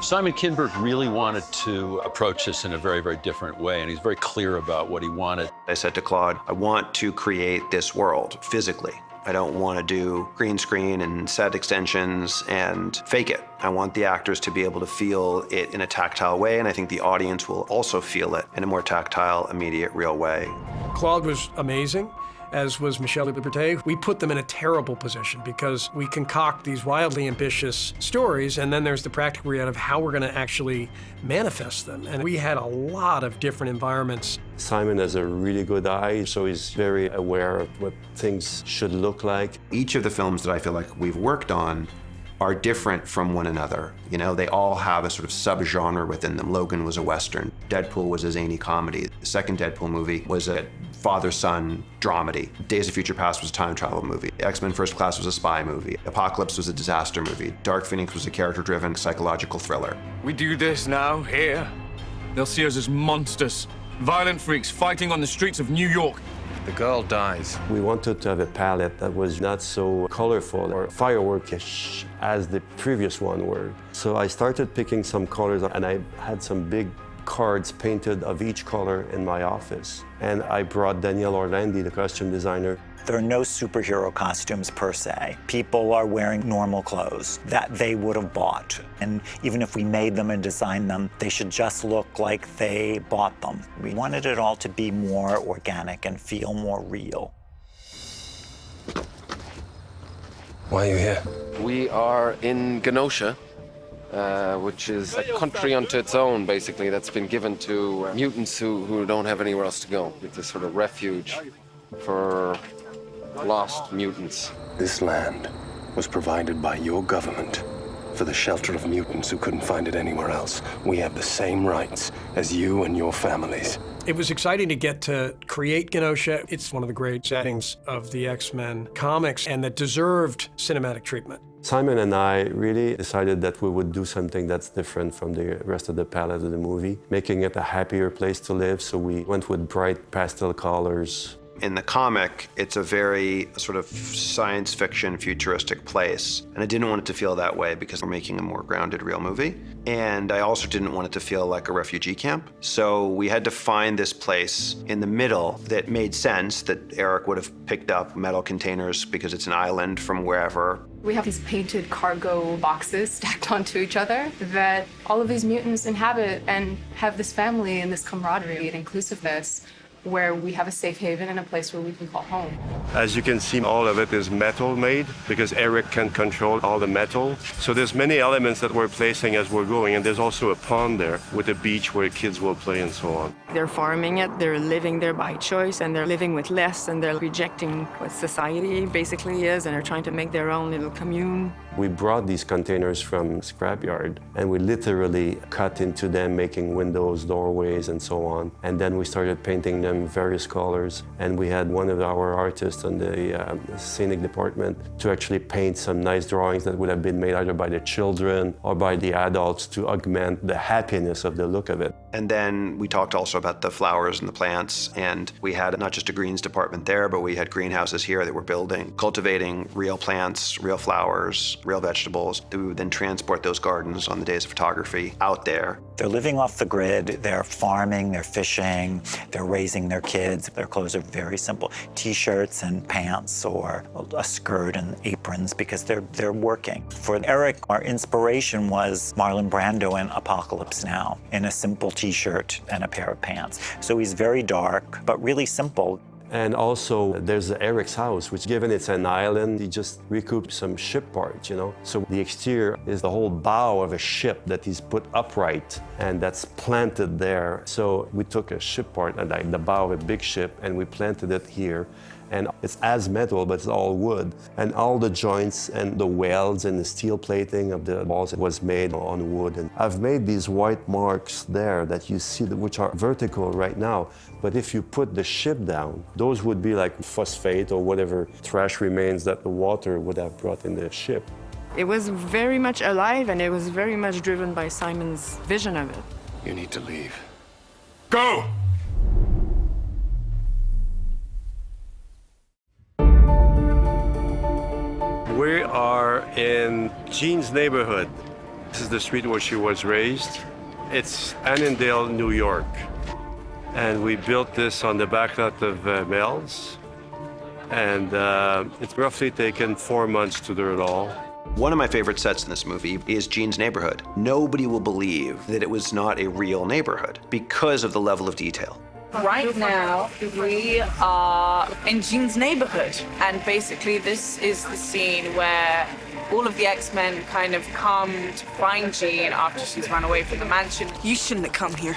Simon Kinberg really wanted to approach this in a very, very different way, and he's very clear about what he wanted. I said to Claude, I want to create this world physically. I don't want to do green screen and set extensions and fake it. I want the actors to be able to feel it in a tactile way, and I think the audience will also feel it in a more tactile, immediate, real way. Claude was amazing, as was Michel Liberté. We put them in a terrible position because we concoct these wildly ambitious stories, and then there's the practical reality of how we're going to actually manifest them. And we had a lot of different environments. Simon has a really good eye, so he's very aware of what things should look like. Each of the films that I feel like we've worked on are different from one another. You know, they all have a sort of subgenre within them. Logan was a Western. Deadpool was a zany comedy. The second Deadpool movie was a father-son dramedy. Days of Future Past was a time travel movie. X-Men First Class was a spy movie. Apocalypse was a disaster movie. Dark Phoenix was a character-driven psychological thriller. We do this now, here. They'll see us as monsters, Violent freaks fighting on the streets of New York. The girl dies. We wanted to have a palette that was not so colorful or fireworkish as the previous one were. So I started picking some colors, and I had some big cards painted of each color in my office. And I brought Danielle Orlandi, the costume designer. There are no superhero costumes per se. People are wearing normal clothes that they would have bought. And even if we made them and designed them, they should just look like they bought them. We wanted it all to be more organic and feel more real. Why are you here? We are in Genosha, which is a country unto its own, basically, that's been given to mutants who don't have anywhere else to go. It's a sort of refuge for lost mutants. This land was provided by your government for the shelter of mutants who couldn't find it anywhere else. We have the same rights as you and your families. It was exciting to get to create Genosha. It's one of the great settings of the X-Men comics, and that deserved cinematic treatment. Simon and I really decided that we would do something that's different from the rest of the palette of the movie, making it a happier place to live, so we went with bright pastel colors. In the comic, it's a very sort of science fiction, futuristic place. And I didn't want it to feel that way because we're making a more grounded, real movie. And I also didn't want it to feel like a refugee camp. So we had to find this place in the middle that made sense, that Eric would have picked up metal containers because it's an island from wherever. We have these painted cargo boxes stacked onto each other that all of these mutants inhabit and have this family and this camaraderie and inclusiveness, where we have a safe haven and a place where we can call home. As you can see, all of it is metal made because Eric can control all the metal. So there's many elements that we're placing as we're going, and there's also a pond there with a beach where kids will play and so on. They're farming it, they're living there by choice, and they're living with less, and they're rejecting what society basically is, and they're trying to make their own little commune. We brought these containers from scrapyard, and we literally cut into them, making windows, doorways, and so on. And then we started painting them various colors. And we had one of our artists in the scenic department to actually paint some nice drawings that would have been made either by the children or by the adults to augment the happiness of the look of it. And then we talked also about the flowers and the plants. And we had not just a greens department there, but we had greenhouses here that were building, cultivating real plants, real flowers, real vegetables. We would then transport those gardens on the days of photography out there. They're living off the grid, they're farming, they're fishing, they're raising their kids. Their clothes are very simple, t-shirts and pants or a skirt and aprons because they're working. For Eric, our inspiration was Marlon Brando in Apocalypse Now in a simple t-shirt and a pair of pants. So he's very dark, but really simple. And also, there's Eric's house, which given it's an island, he just recouped some ship parts, you know? So the exterior is the whole bow of a ship that he's put upright, and that's planted there. So we took a ship part, like the bow of a big ship, and we planted it here. And it's as metal, but it's all wood. And all the joints and the welds and the steel plating of the walls was made on wood. And I've made these white marks there that you see, which are vertical right now. But if you put the ship down, those would be like phosphate or whatever trash remains that the water would have brought in the ship. It was very much alive, and it was very much driven by Simon's vision of it. You need to leave. Go! We are in Jean's neighborhood. This is the street where she was raised. It's Annandale, New York. And we built this on the back lot of Mel's. And it's roughly taken 4 months to do it all. One of my favorite sets in this movie is Jean's neighborhood. Nobody will believe that it was not a real neighborhood because of the level of detail. Right now, we are in Jean's neighborhood, and basically this is the scene where all of the X-Men kind of come to find Jean after she's run away from the mansion. You shouldn't have come here.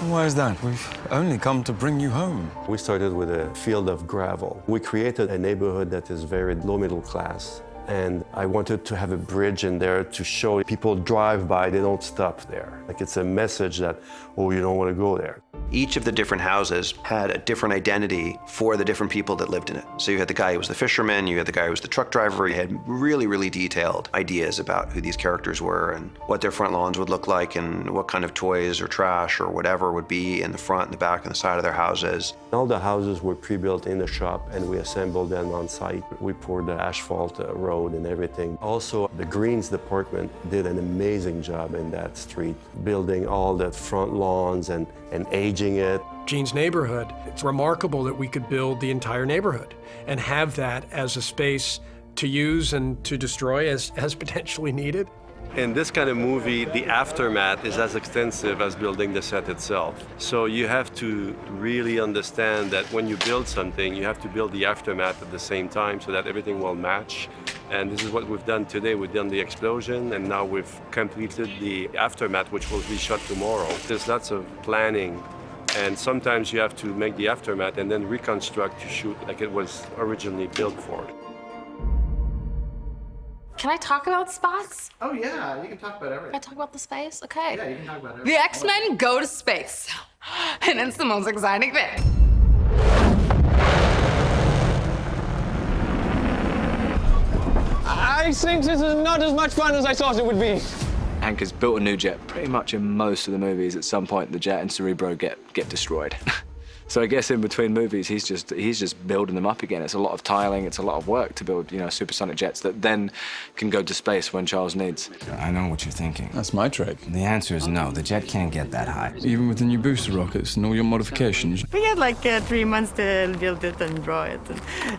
Why is that? We've only come to bring you home. We started with a field of gravel. We created a neighborhood that is very low middle class. And I wanted to have a bridge in there to show people drive by, they don't stop there. Like it's a message that, oh, you don't want to go there. Each of the different houses had a different identity for the different people that lived in it. So you had the guy who was the fisherman, you had the guy who was the truck driver, you had really, really detailed ideas about who these characters were and what their front lawns would look like and what kind of toys or trash or whatever would be in the front and the back and the side of their houses. All the houses were pre-built in the shop and we assembled them on site. We poured the asphalt road and everything. Also, the Greens department did an amazing job in that street, building all the front lawns and aging it. Gene's neighborhood, it's remarkable that we could build the entire neighborhood and have that as a space to use and to destroy as potentially needed. In this kind of movie, the aftermath is as extensive as building the set itself. So you have to really understand that when you build something, you have to build the aftermath at the same time so that everything will match. And this is what we've done today. We've done the explosion, and now we've completed the aftermath, which will be shot tomorrow. There's lots of planning, and sometimes you have to make the aftermath and then reconstruct to shoot like it was originally built for. Can I talk about spots? Oh yeah, you can talk about everything. Can I talk about the space? Okay. Yeah, you can talk about everything. The X-Men go to space, and it's the most exciting thing. I think this is not as much fun as I thought it would be. Hank has built a new jet pretty much in most of the movies. At some point, the jet and Cerebro get destroyed. So I guess in between movies, he's just building them up again. It's a lot of tiling, it's a lot of work to build, supersonic jets that then can go to space when Charles needs. I know what you're thinking. That's my trick. The answer is no, the jet can't get that high. Even with the new booster rockets and all your modifications. We had like 3 months to build it and draw it.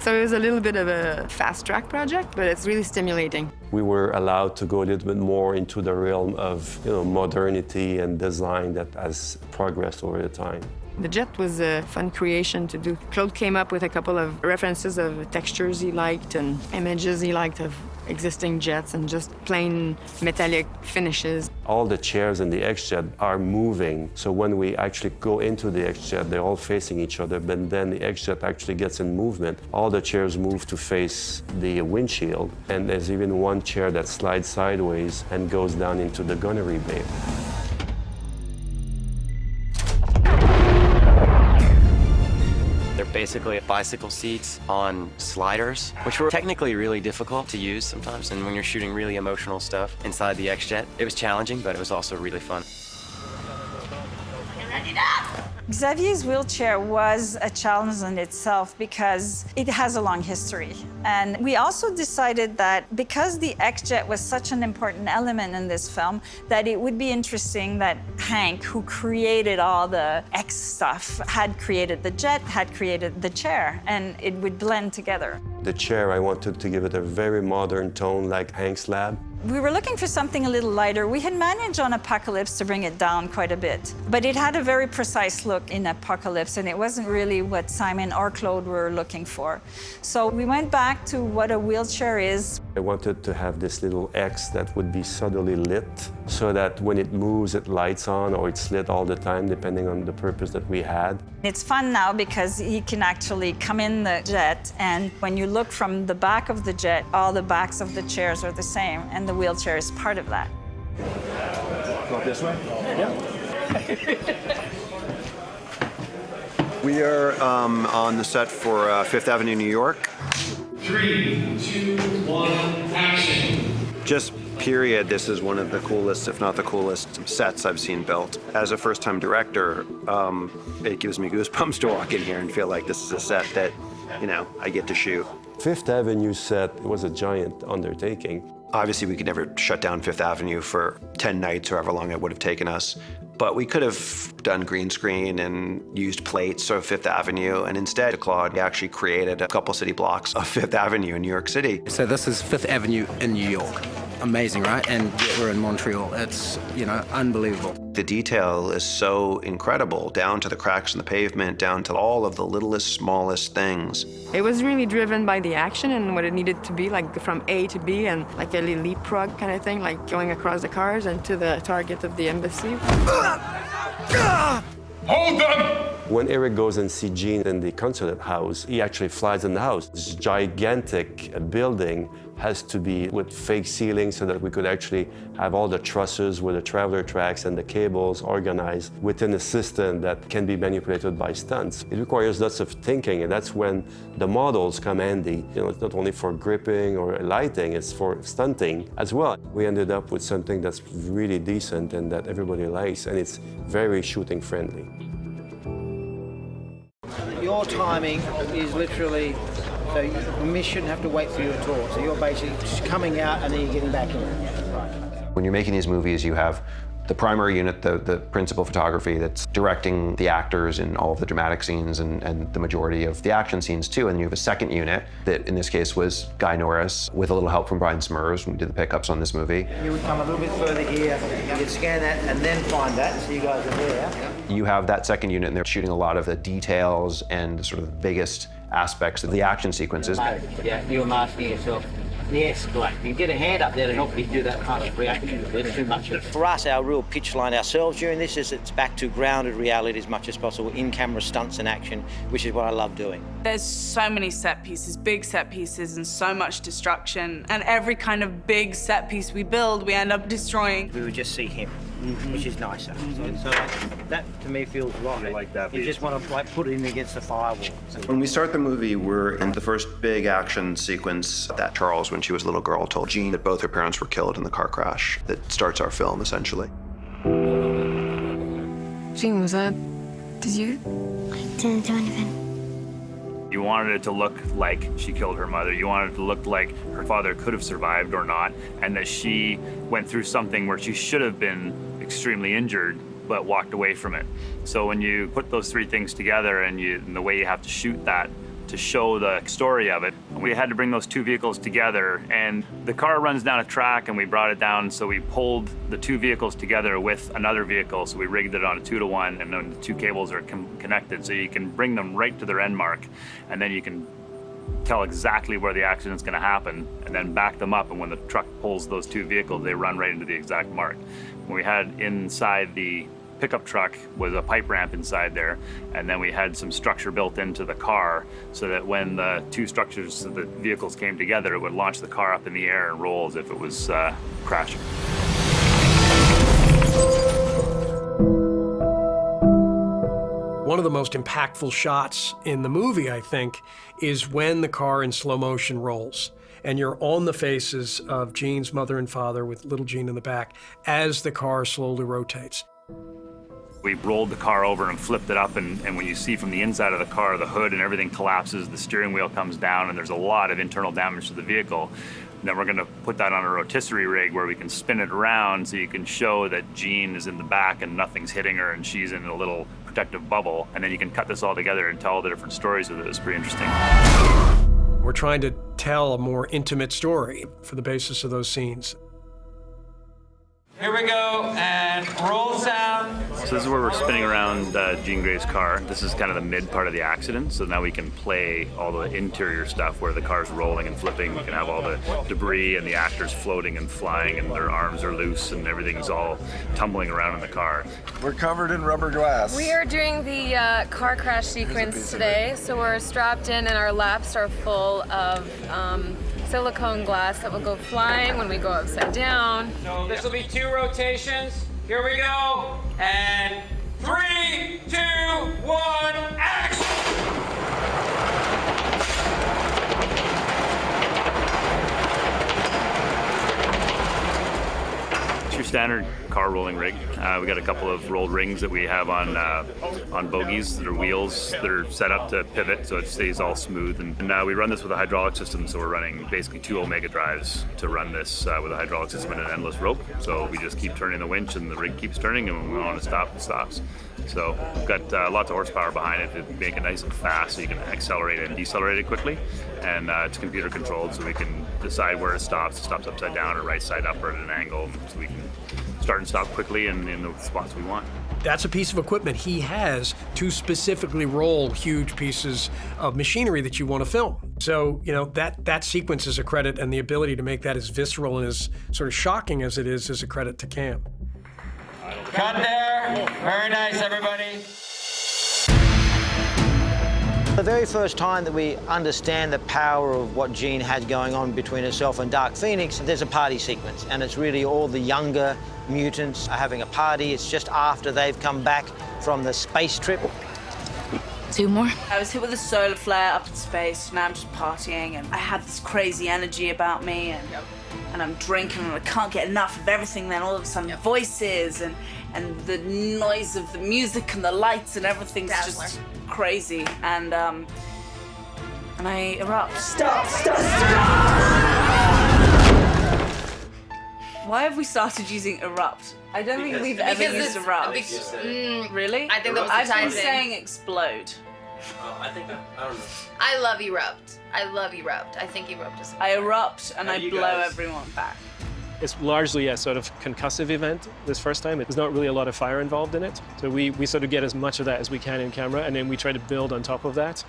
So it was a little bit of a fast track project, but it's really stimulating. We were allowed to go a little bit more into the realm of modernity and design that has progressed over the time. The jet was a fun creation to do. Claude came up with a couple of references of textures he liked and images he liked of existing jets and just plain metallic finishes. All the chairs in the X-Jet are moving, so when we actually go into the X-Jet, they're all facing each other, but then the X-Jet actually gets in movement. All the chairs move to face the windshield, and there's even one chair that slides sideways and goes down into the gunnery bay. They're basically bicycle seats on sliders, which were technically really difficult to use sometimes. And when you're shooting really emotional stuff inside the X-Jet, it was challenging, but it was also really fun. Xavier's wheelchair was a challenge in itself because it has a long history. And we also decided that because the X-Jet was such an important element in this film, that it would be interesting that Hank, who created all the X stuff, had created the jet, had created the chair, and it would blend together. The chair, I wanted to give it a very modern tone like Hank's lab. We were looking for something a little lighter. We had managed on Apocalypse to bring it down quite a bit, but it had a very precise look in Apocalypse, and it wasn't really what Simon or Claude were looking for. So we went back to what a wheelchair is. I wanted to have this little X that would be subtly lit, so that when it moves, it lights on, or it's lit all the time, depending on the purpose that we had. It's fun now because he can actually come in the jet, and when you look from the back of the jet, all the backs of the chairs are the same, and the wheelchair is part of that. Go this way? Yeah. We are on the set for Fifth Avenue, New York. 3, 2, 1, action. Just period, this is one of the coolest, if not the coolest, sets I've seen built. As a first-time director, it gives me goosebumps to walk in here and feel like this is a set that, I get to shoot. Fifth Avenue set was a giant undertaking. Obviously, we could never shut down Fifth Avenue for 10 nights or however long it would have taken us. But we could have done green screen and used plates of Fifth Avenue, and instead, Claude actually created a couple city blocks of Fifth Avenue in New York City. So this is Fifth Avenue in New York. Amazing, right? And we're in Montreal. It's, unbelievable. The detail is so incredible, down to the cracks in the pavement, down to all of the littlest, smallest things. It was really driven by the action and what it needed to be, like from A to B, and like a little leapfrog kind of thing, like going across the cars and to the target of the embassy. Hold them! When Eric goes and sees Gene in the consulate house, he actually flies in the house. This gigantic building has to be with fake ceilings so that we could actually have all the trusses with the traveler tracks and the cables organized within a system that can be manipulated by stunts. It requires lots of thinking, and that's when the models come handy. You know, it's not only for gripping or lighting, it's for stunting as well. We ended up with something that's really decent and that everybody likes, and it's very shooting friendly. Your timing is literally, so you shouldn't have to wait for you at all. So you're basically just coming out and then you're getting back in. When you're making these movies, you have the primary unit, the principal photography that's directing the actors in all of the dramatic scenes and the majority of the action scenes too. And you have a second unit that in this case was Guy Norris with a little help from Brian Smurs when we did the pickups on this movie. You would come a little bit further here, you'd scan that and then find that, so you guys are there. You have that second unit and they're shooting a lot of the details and sort of the biggest aspects of the action sequences. Yeah, you're masking yourself. Yes, great. You get a hand up there to help you do that kind of reaction. There's too much. For us, our real pitch line ourselves during this is it's back to grounded reality as much as possible, in-camera stunts and action, which is what I love doing. There's so many set pieces, big set pieces, and so much destruction. And every kind of big set piece we build, we end up destroying. We would just see him, which is nicer. So that to me feels right. Like that. You just want to put it in against the firewall. When we start the movie, we're in the first big action sequence that Charles, when she was a little girl, told Jean that both her parents were killed in the car crash that starts our film, essentially. Jean, was that... did you? I didn't do anything. You wanted it to look like she killed her mother. You wanted it to look like her father could have survived or not, and that she went through something where she should have been extremely injured, but walked away from it. So when you put those three things together and the way you have to shoot that to show the story of it, we had to bring those two vehicles together, and the car runs down a track and we brought it down, so we pulled the two vehicles together with another vehicle, so we rigged it on a 2-to-1, and then the two cables are connected, so you can bring them right to their end mark, and then you can tell exactly where the accident's gonna happen, and then back them up, and when the truck pulls those two vehicles, they run right into the exact mark. When we had inside the pickup truck was a pipe ramp inside there, and then we had some structure built into the car so that when the two structures of the vehicles came together, it would launch the car up in the air and roll as if it was crashing. One of the most impactful shots in the movie, I think, is when the car in slow motion rolls and you're on the faces of Jean's mother and father with little Jean in the back as the car slowly rotates. We rolled the car over and flipped it up, and when you see from the inside of the car, the hood and everything collapses, the steering wheel comes down, and there's a lot of internal damage to the vehicle. And then we're gonna put that on a rotisserie rig where we can spin it around so you can show that Jean is in the back and nothing's hitting her and she's in a little protective bubble. And then you can cut this all together and tell all the different stories with it. It's pretty interesting. We're trying to tell a more intimate story for the basis of those scenes. Here we go, and roll sound. So this is where we're spinning around Jean Grey's car. This is kind of the mid part of the accident, so now we can play all the interior stuff where the car's rolling and flipping. We can have all the debris and the actors floating and flying, and their arms are loose and everything's all tumbling around in the car. We're covered in rubber glass. We are doing the car crash sequence today, so we're strapped in and our laps are full of silicone glass that will go flying when we go upside down. So this will be 2 rotations. Here we go. And 3, 2, 1, action! It's your standard car rolling rig. We got a couple of rolled rings that we have on bogies that are wheels that are set up to pivot so it stays all smooth. And we run this with a hydraulic system, so we're running basically 2 Omega drives to run this with a hydraulic system and an endless rope. So we just keep turning the winch and the rig keeps turning, and when we want to stop, it stops. So we've got lots of horsepower behind it to make it nice and fast so you can accelerate it and decelerate it quickly. And it's computer controlled, so we can decide where it stops. It stops upside down or right side up or at an angle, so we can start and stop quickly and in the spots we want. That's a piece of equipment he has to specifically roll huge pieces of machinery that you want to film. So, you know, that sequence is a credit, and the ability to make that as visceral and as sort of shocking as it is a credit to Cam. Cut there. Very nice, everybody. The very first time that we understand the power of what Jean had going on between herself and Dark Phoenix, there's a party sequence, and it's really all the younger mutants are having a party. It's just after they've come back from the space trip. 2 more. I was hit with a solar flare up in space, and I'm just partying, and I had this crazy energy about me, and I'm drinking, and I can't get enough of everything. Then all of a sudden, voices and the noise of the music and the lights and everything's just crazy, and I erupt. Stop! Why have we started using erupt? I don't think we've ever used erupt. Really? I think that was the I've been typing. saying explode. I think I don't know. I love erupt. I love erupt. I think erupt is. I erupt and I blow everyone back. It's largely a sort of concussive event this first time. There's not really a lot of fire involved in it. So we sort of get as much of that as we can in camera, and then we try to build on top of that,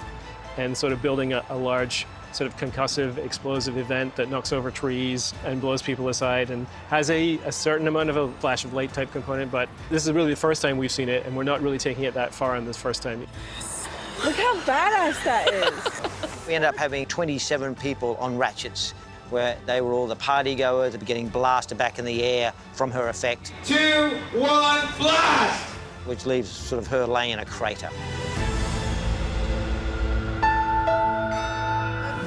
and sort of building a large sort of concussive, explosive event that knocks over trees and blows people aside and has a certain amount of a flash of light type component, but this is really the first time we've seen it, and we're not really taking it that far on this first time. Look how badass that is. We ended up having 27 people on ratchets, where they were all the party goers that were getting blasted back in the air from her effect. 2, 1, blast! Which leaves sort of her laying in a crater.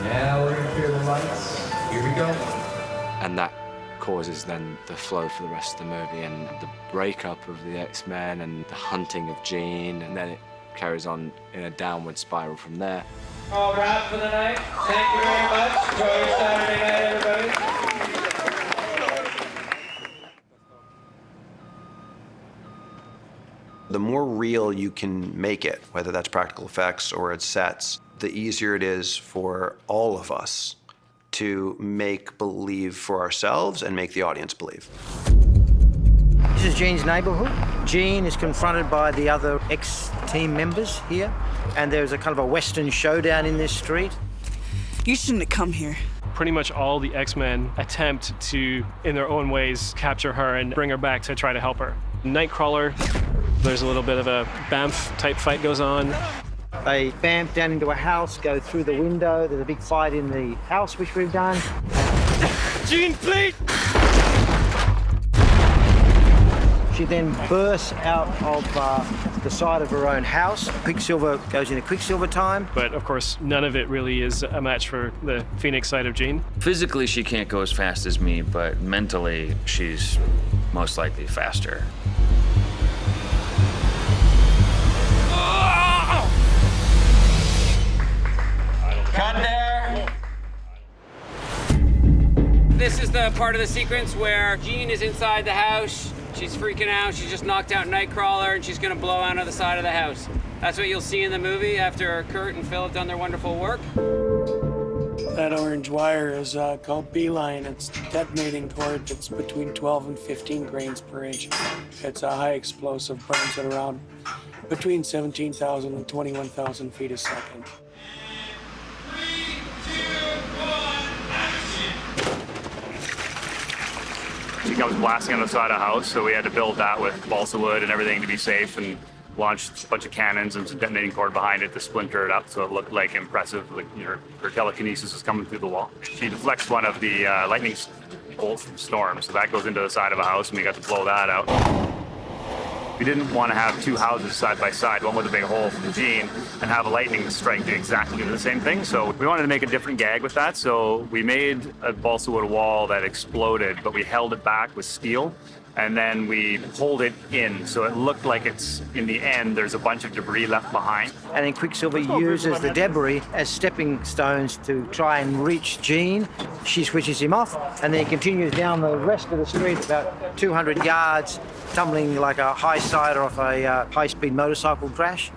Now we're gonna clear the lights. Here we go. And that causes then the flow for the rest of the movie and the breakup of the X-Men and the hunting of Jean, and then it carries on in a downward spiral from there. All wrapped for the night. Thank you very much. Enjoy your Saturday night, everybody. The more real you can make it, whether that's practical effects or it's sets, the easier it is for all of us to make believe for ourselves and make the audience believe. This is Jean's neighborhood. Jean is confronted by the other X-team members here, and there's a kind of a Western showdown in this street. You shouldn't have come here. Pretty much all the X-Men attempt to, in their own ways, capture her and bring her back to try to help her. Nightcrawler, there's a little bit of a Bamf-type fight goes on. They bamf down into a house, go through the window. There's a big fight in the house, which we've done. Jean, please! She then bursts out of the side of her own house. Quicksilver goes into Quicksilver time. But of course, none of it really is a match for the Phoenix side of Jean. Physically, she can't go as fast as me, but mentally, she's most likely faster. Cut there. This is the part of the sequence where Jean is inside the house. She's freaking out. She's just knocked out Nightcrawler, and she's gonna blow out of the side of the house. That's what you'll see in the movie after Kurt and Phil have done their wonderful work. That orange wire is called beeline. It's detonating cord that's between 12 and 15 grains per inch. It's a high explosive, burns at around between 17,000 and 21,000 feet a second. She comes blasting on the side of the house, so we had to build that with balsa wood and everything to be safe, and launched a bunch of cannons and some detonating cord behind it to splinter it up so it looked like impressive, like her telekinesis is coming through the wall. She deflects one of the lightning bolts from Storm, so that goes into the side of a house, and we got to blow that out. We didn't want to have two houses side by side, one with a big hole for the Jean, and have a lightning strike do exactly the same thing. So we wanted to make a different gag with that. So we made a balsa wood wall that exploded, but we held it back with steel, and then we pulled it in. So it looked like it's, in the end, there's a bunch of debris left behind. And then Quicksilver uses the debris as stepping stones to try and reach Jean. She switches him off, and then he continues down the rest of the street about 200 yards, tumbling like a high sider off a high-speed motorcycle crash.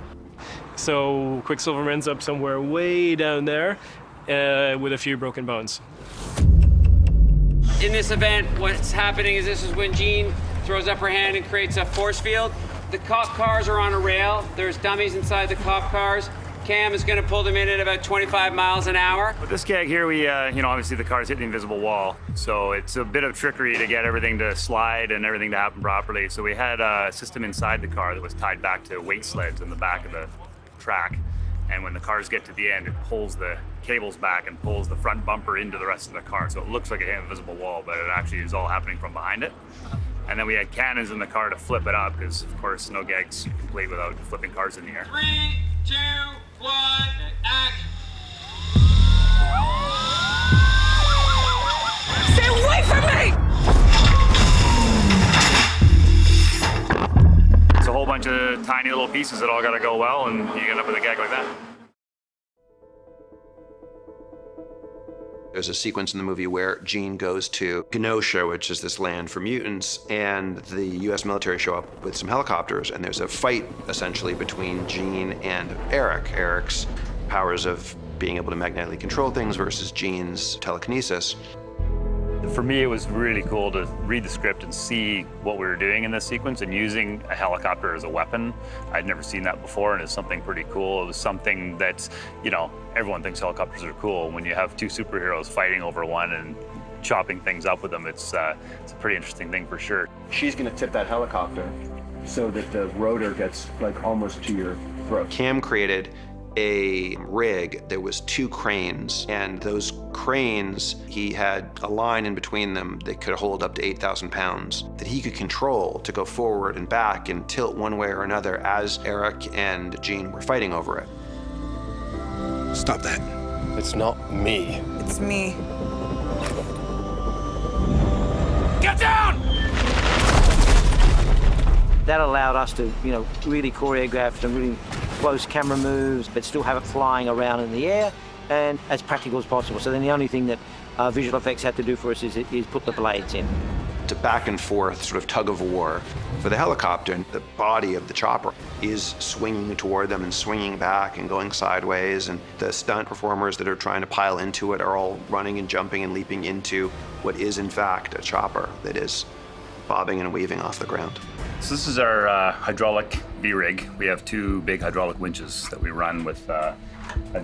So Quicksilver ends up somewhere way down there with a few broken bones. In this event, what's happening is this is when Jean throws up her hand and creates a force field. The cop cars are on a rail. There's dummies inside the cop cars. Cam is going to pull them in at about 25 miles an hour. With this gag here, we, obviously the cars hit the invisible wall. So it's a bit of trickery to get everything to slide and everything to happen properly. So we had a system inside the car that was tied back to weight sleds in the back of the track. And when the cars get to the end, it pulls the cables back and pulls the front bumper into the rest of the car. So it looks like an invisible wall, but it actually is all happening from behind it. And then we had cannons in the car to flip it up, because of course no gags complete without flipping cars in the air. 3, 2, 1, act. Stay away from me! It's a whole bunch of tiny little pieces that all gotta go well, and you end up with a gag like that. There's a sequence in the movie where Jean goes to Genosha, which is this land for mutants, and the US military show up with some helicopters, and there's a fight, essentially, between Jean and Eric. Eric's powers of being able to magnetically control things versus Jean's telekinesis. For me, it was really cool to read the script and see what we were doing in this sequence and using a helicopter as a weapon. I'd never seen that before, and it's something pretty cool. It was something that, you know, everyone thinks helicopters are cool. When you have two superheroes fighting over one and chopping things up with them, it's a pretty interesting thing for sure. She's gonna tip that helicopter so that the rotor gets like almost to your throat. Cam created a rig. There was 2 cranes, and those cranes, he had a line in between them that could hold up to 8,000 pounds that he could control to go forward and back and tilt one way or another as Eric and Jean were fighting over it. Stop that. It's not me. It's me. Get down! That allowed us to, you know, really choreograph some really close camera moves, but still have it flying around in the air and as practical as possible. So then the only thing that visual effects had to do for us is put the blades in. It's a back and forth sort of tug of war for the helicopter, and the body of the chopper is swinging toward them and swinging back and going sideways, and the stunt performers that are trying to pile into it are all running and jumping and leaping into what is in fact a chopper that is bobbing and weaving off the ground. So this is our hydraulic V-rig. We have 2 big hydraulic winches that we run with a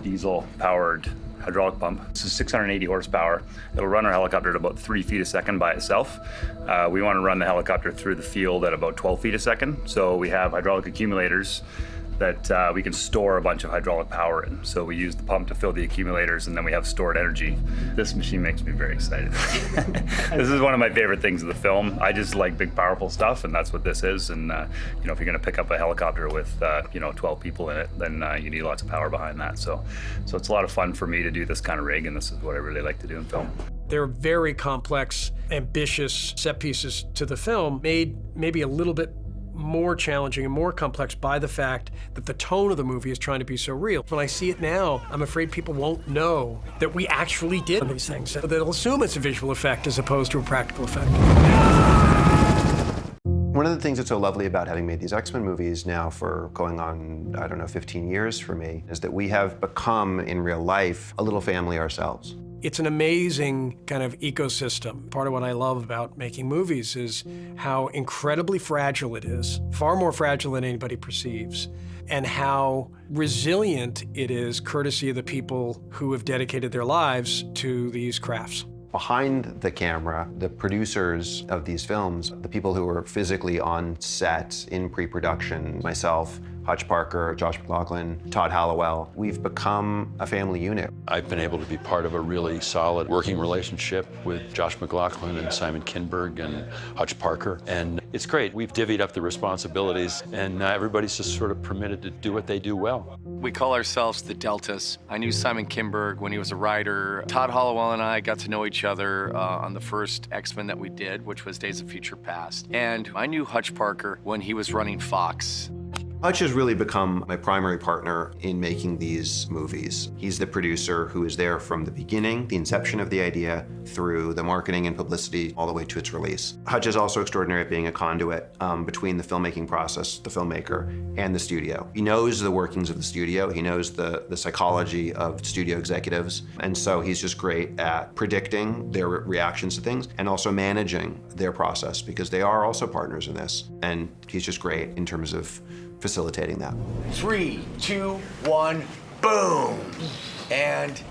diesel-powered hydraulic pump. This is 680 horsepower. It'll run our helicopter at about 3 feet a second by itself. We want to run the helicopter through the field at about 12 feet a second. So we have hydraulic accumulators that we can store a bunch of hydraulic power in. So we use the pump to fill the accumulators, and then we have stored energy. This machine makes me very excited. This is one of my favorite things of the film. I just like big, powerful stuff, and that's what this is. And you know, if you're gonna pick up a helicopter with 12 people in it, then you need lots of power behind that. So it's a lot of fun for me to do this kind of rig, and this is what I really like to do in film. They're very complex, ambitious set pieces to the film, made maybe a little bit more challenging and more complex by the fact that the tone of the movie is trying to be so real. When I see it now, I'm afraid people won't know that we actually did these things. They'll assume it's a visual effect as opposed to a practical effect. One of the things that's so lovely about having made these X-Men movies now for going on, I don't know, 15 years for me, is that we have become, in real life, a little family ourselves. It's an amazing kind of ecosystem. Part of what I love about making movies is how incredibly fragile it is, far more fragile than anybody perceives, and how resilient it is, courtesy of the people who have dedicated their lives to these crafts. Behind the camera, the producers of these films, the people who are physically on set in pre-production, myself, Hutch Parker, Josh McLaughlin, Todd Hallowell, we've become a family unit. I've been able to be part of a really solid working relationship with Josh McLaughlin and Simon Kinberg and Hutch Parker, and it's great. We've divvied up the responsibilities, and everybody's just sort of permitted to do what they do well. We call ourselves the Deltas. I knew Simon Kinberg when he was a writer. Todd Hallowell and I got to know each other on the first X-Men that we did, which was Days of Future Past. And I knew Hutch Parker when he was running Fox. Hutch has really become my primary partner in making these movies. He's the producer who is there from the beginning, the inception of the idea, through the marketing and publicity, all the way to its release. Hutch is also extraordinary at being a conduit between the filmmaking process, the filmmaker, and the studio. He knows the workings of the studio. He knows the psychology of studio executives. And so he's just great at predicting their reactions to things and also managing their process, because they are also partners in this. And he's just great in terms of facilitating that. 3, 2, 1, boom! And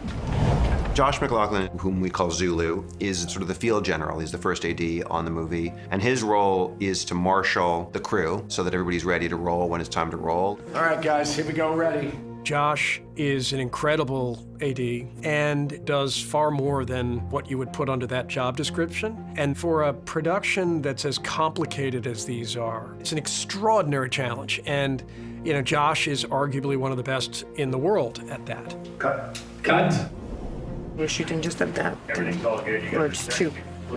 Josh McLaughlin, whom we call Zulu, is sort of the field general. He's the first AD on the movie. And his role is to marshal the crew so that everybody's ready to roll when it's time to roll. all right, guys, here we go, ready. Josh is an incredible AD and does far more than what you would put under that job description. And for a production that's as complicated as these are, it's an extraordinary challenge. And, you know, Josh is arguably one of the best in the world at that. Cut. Cut. We're shooting just at that. Everything's all good. You Or guys just two.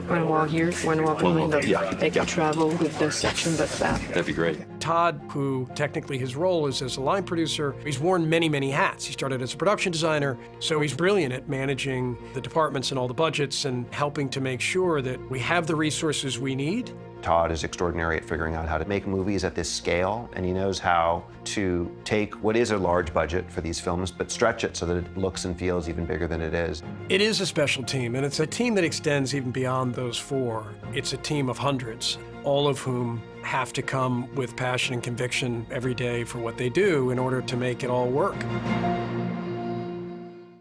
One wall here, one wall coming. They can travel with the section that's that. That'd be great. Todd, who technically his role is as a line producer, he's worn many, many hats. He started as a production designer, so he's brilliant at managing the departments and all the budgets and helping to make sure that we have the resources we need. Todd is extraordinary at figuring out how to make movies at this scale, and he knows how to take what is a large budget for these films, but stretch it so that it looks and feels even bigger than it is. It is a special team, and it's a team that extends even beyond those four. It's a team of hundreds, all of whom have to come with passion and conviction every day for what they do in order to make it all work.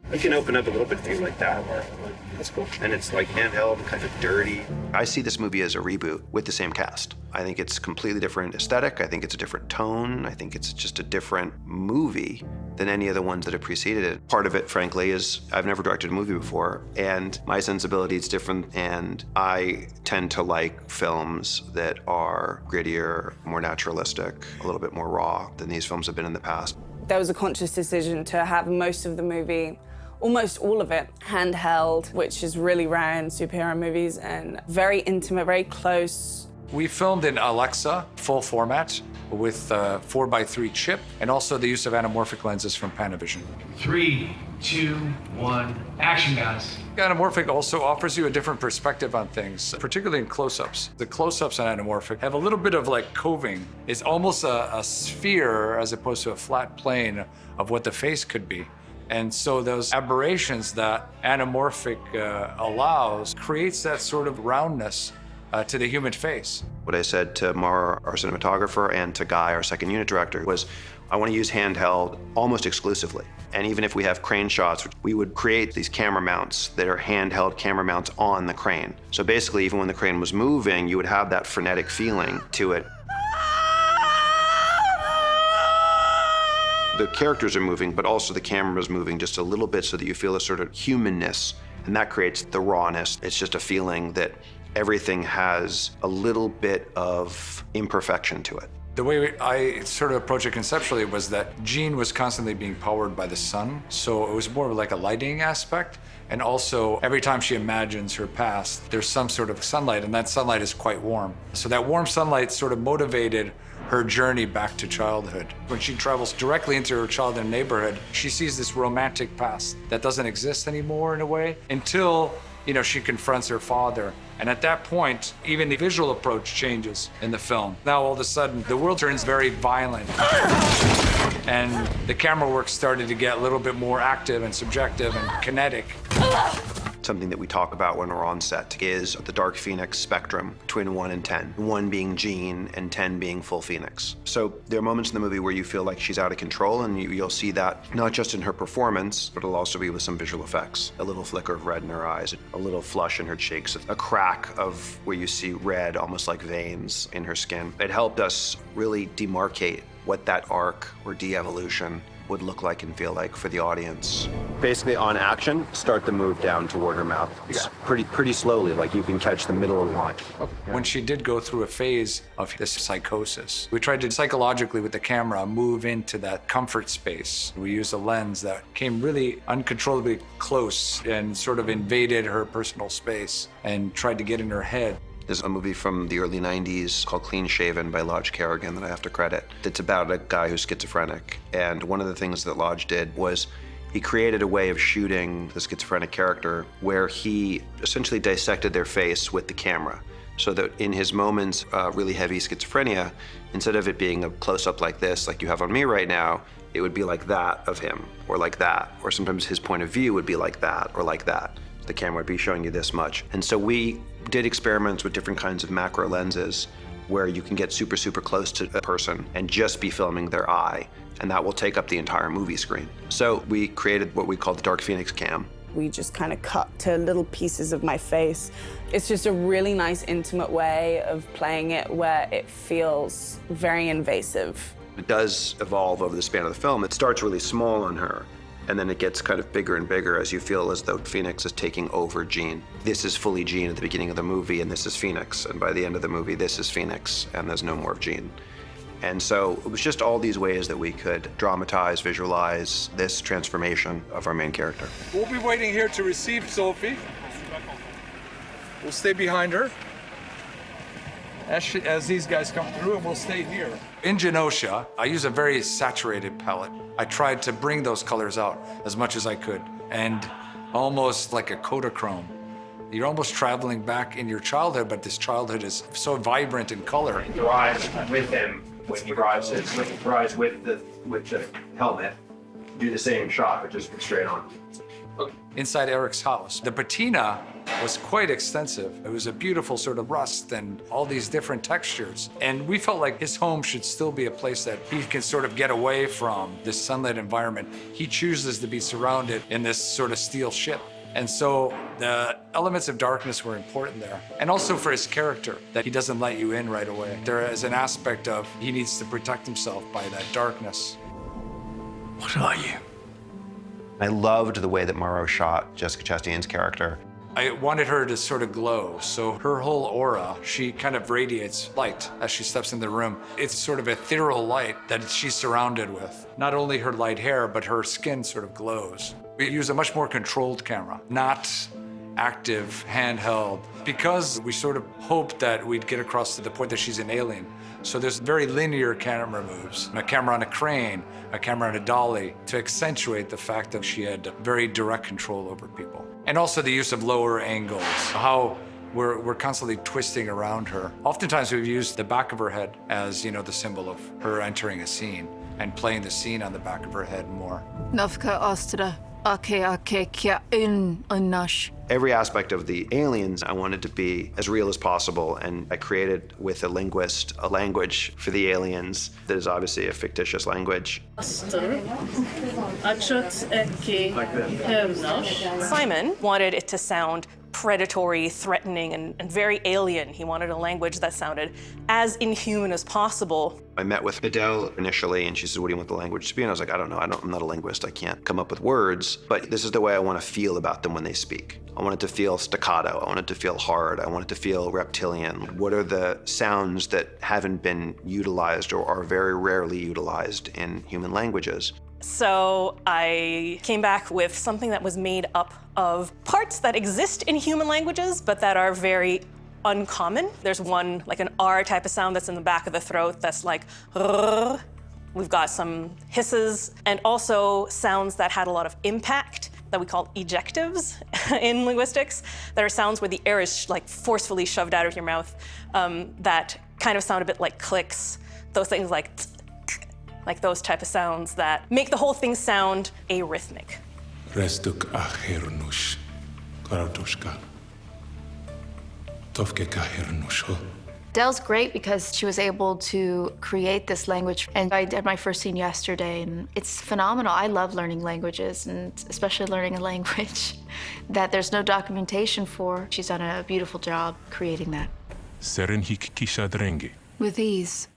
I can open up a little bit for you like that. That's cool. And it's like handheld, kind of dirty. I see this movie as a reboot with the same cast. I think it's completely different aesthetic. I think it's a different tone. I think it's just a different movie than any of the ones that have preceded it. Part of it, frankly, is I've never directed a movie before, and my sensibility is different, and I tend to like films that are grittier, more naturalistic, a little bit more raw than these films have been in the past. There was a conscious decision to have most of the movie, almost all of it, handheld, which is really rare in superhero movies, and very intimate, very close. We filmed in Alexa, full format, with a 4x3 chip, and also the use of anamorphic lenses from Panavision. 3, 2, 1, action, guys. Anamorphic also offers you a different perspective on things, particularly in close-ups. The close-ups on anamorphic have a little bit of like coving. It's almost a sphere as opposed to a flat plane of what the face could be. And so those aberrations that anamorphic allows creates that sort of roundness to the human face. What I said to Mara, our cinematographer, and to Guy, our second unit director, was I want to use handheld almost exclusively. And even if we have crane shots, we would create these camera mounts that are handheld camera mounts on the crane. So basically, even when the crane was moving, you would have that frenetic feeling to it. The characters are moving, but also the camera is moving just a little bit so that you feel a sort of humanness, and that creates the rawness. It's just a feeling that everything has a little bit of imperfection to it. The way I sort of approached it conceptually was that Jean was constantly being powered by the sun, so it was more like a lighting aspect, and also every time she imagines her past, there's some sort of sunlight, and that sunlight is quite warm. So that warm sunlight sort of motivated her journey back to childhood. When she travels directly into her childhood neighborhood, she sees this romantic past that doesn't exist anymore in a way until, you know, she confronts her father. And at that point, even the visual approach changes in the film. Now all of a sudden, the world turns very violent. And the camera work started to get a little bit more active and subjective and kinetic. Something that we talk about when we're on set is the Dark Phoenix spectrum between 1 and 10. 1 being Jean and 10 being full Phoenix. So there are moments in the movie where you feel like she's out of control, and you'll see that not just in her performance, but it'll also be with some visual effects. A little flicker of red in her eyes, a little flush in her cheeks, a crack of where you see red, almost like veins in her skin. It helped us really demarcate what that arc or de-evolution would look like and feel like for the audience. Basically, on action, start the move down toward her mouth. Pretty slowly, like you can catch the middle of the line. When she did go through a phase of this psychosis, we tried to psychologically with the camera move into that comfort space. We used a lens that came really uncontrollably close and sort of invaded her personal space and tried to get in her head. There's a movie from the early 90s called Clean Shaven by Lodge Kerrigan that I have to credit. It's about a guy who's schizophrenic. And one of the things that Lodge did was he created a way of shooting the schizophrenic character where he essentially dissected their face with the camera. So that in his moments of really heavy schizophrenia, instead of it being a close-up like this, like you have on me right now, it would be like that of him, or like that. Or sometimes his point of view would be like that, or like that. The camera would be showing you this much. And so we did experiments with different kinds of macro lenses where you can get super, super close to a person and just be filming their eye, and that will take up the entire movie screen. So we created what we call the Dark Phoenix cam. We just kind of cut to little pieces of my face. It's just a really nice, intimate way of playing it where it feels very invasive. It does evolve over the span of the film. It starts really small on her, and then it gets kind of bigger and bigger as you feel as though Phoenix is taking over Jean. This is fully Jean at the beginning of the movie, and this is Phoenix. And by the end of the movie, this is Phoenix, and there's no more of Jean. And so it was just all these ways that we could dramatize, visualize this transformation of our main character. We'll be waiting here to receive Sophie. We'll stay behind her as these guys come through, and we'll stay here. In Genosha, I use a very saturated palette. I tried to bring those colors out as much as I could, and almost like a Kodachrome. You're almost traveling back in your childhood, but this childhood is so vibrant in color. He drives with him when he drives with the helmet. Do the same shot, but just straight on. Inside Eric's house, the patina was quite extensive. It was a beautiful sort of rust and all these different textures. And we felt like his home should still be a place that he can sort of get away from this sunlit environment. He chooses to be surrounded in this sort of steel ship. And so the elements of darkness were important there. And also for his character, that he doesn't let you in right away. There is an aspect of he needs to protect himself by that darkness. What are you? I loved the way that Morrow shot Jessica Chastain's character. I wanted her to sort of glow, so her whole aura, she kind of radiates light as she steps in the room. It's sort of ethereal light that she's surrounded with. Not only her light hair, but her skin sort of glows. We use a much more controlled camera, not active, handheld, because we sort of hoped that we'd get across to the point that she's an alien. So there's very linear camera moves, a camera on a crane, a camera on a dolly, to accentuate the fact that she had very direct control over people. And also the use of lower angles, how we're constantly twisting around her. Oftentimes we've used the back of her head as, you know, the symbol of her entering a scene and playing the scene on the back of her head more. Every aspect of the aliens I wanted to be as real as possible, and I created with a linguist a language for the aliens that is obviously a fictitious language. Simon wanted it to sound predatory, threatening, and very alien. He wanted a language that sounded as inhuman as possible. I met with Adele initially, and she said, what do you want the language to be? And I was like, I don't know, I'm not a linguist, I can't come up with words, but this is the way I want to feel about them when they speak. I want it to feel staccato, I want it to feel hard, I want it to feel reptilian. What are the sounds that haven't been utilized or are very rarely utilized in human languages? So I came back with something that was made up of parts that exist in human languages, but that are very uncommon. There's one, like an R type of sound that's in the back of the throat that's like rrr. We've got some hisses, and also sounds that had a lot of impact that we call ejectives in linguistics, that are sounds where the air is like forcefully shoved out of your mouth, that kind of sound a bit like clicks. Those things like those type of sounds that make the whole thing sound arrhythmic. Dell's great because she was able to create this language, and I did my first scene yesterday, and it's phenomenal. I love learning languages, and especially learning a language that there's no documentation for. She's done a beautiful job creating that. With ease.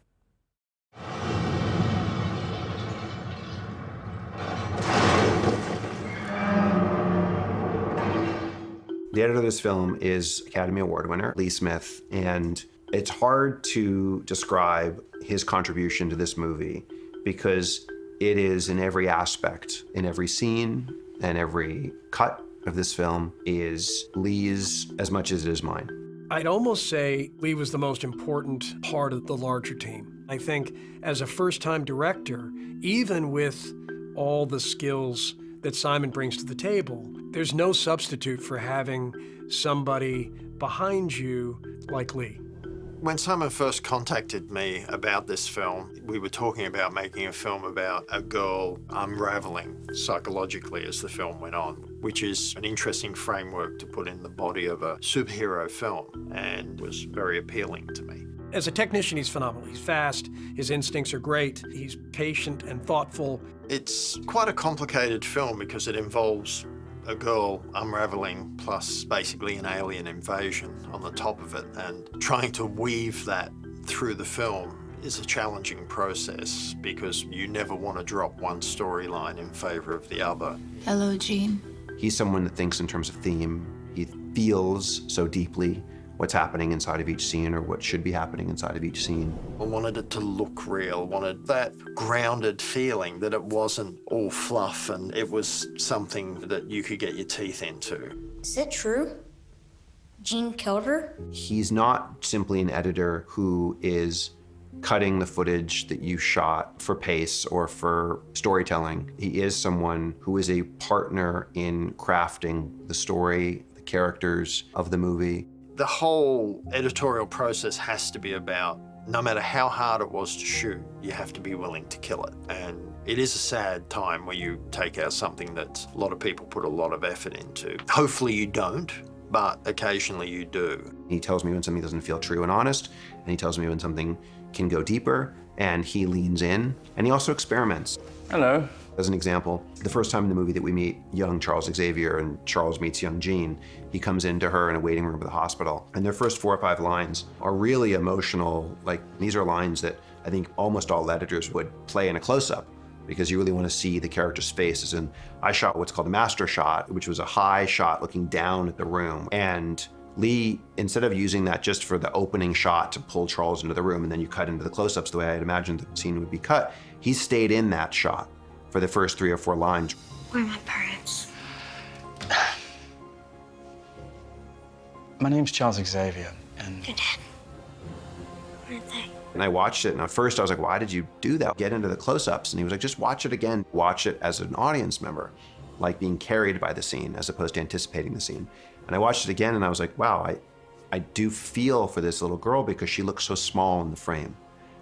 The editor of this film is Academy Award winner, Lee Smith, and it's hard to describe his contribution to this movie because it is in every aspect, in every scene and every cut of this film is Lee's as much as it is mine. I'd almost say Lee was the most important part of the larger team. I think as a first-time director, even with all the skills that Simon brings to the table, there's no substitute for having somebody behind you like Lee. When Simon first contacted me about this film, we were talking about making a film about a girl unraveling psychologically as the film went on, which is an interesting framework to put in the body of a superhero film, and was very appealing to me. As a technician, he's phenomenal. He's fast, his instincts are great, he's patient and thoughtful. It's quite a complicated film because it involves a girl unraveling plus basically an alien invasion on the top of it, and trying to weave that through the film is a challenging process because you never want to drop one storyline in favor of the other. Hello, Jean. He's someone that thinks in terms of theme. He feels so deeply what's happening inside of each scene or what should be happening inside of each scene. I wanted it to look real, wanted that grounded feeling that it wasn't all fluff and it was something that you could get your teeth into. Is it true? Jean killed her? He's not simply an editor who is cutting the footage that you shot for pace or for storytelling. He is someone who is a partner in crafting the story, the characters of the movie. The whole editorial process has to be about, no matter how hard it was to shoot, you have to be willing to kill it. And it is a sad time where you take out something that a lot of people put a lot of effort into. Hopefully you don't, but occasionally you do. He tells me when something doesn't feel true and honest, and he tells me when something can go deeper, and he leans in, and he also experiments. Hello. As an example, the first time in the movie that we meet young Charles Xavier and Charles meets young Jean, he comes into her in a waiting room of the hospital, and their first 4 or 5 lines are really emotional. Like, these are lines that I think almost all editors would play in a close-up, because you really want to see the character's faces. And I shot what's called a master shot, which was a high shot looking down at the room. And Lee, instead of using that just for the opening shot to pull Charles into the room and then you cut into the close-ups the way I'd imagined the scene would be cut, he stayed in that shot for the first 3 or 4 lines. Where are my parents? My name's Charles Xavier, and... They're dead. Where are they? And I watched it, and at first I was like, why did you do that? Get into the close-ups. And he was like, just watch it again. Watch it as an audience member, like being carried by the scene as opposed to anticipating the scene. And I watched it again, and I was like, wow, I do feel for this little girl because she looks so small in the frame.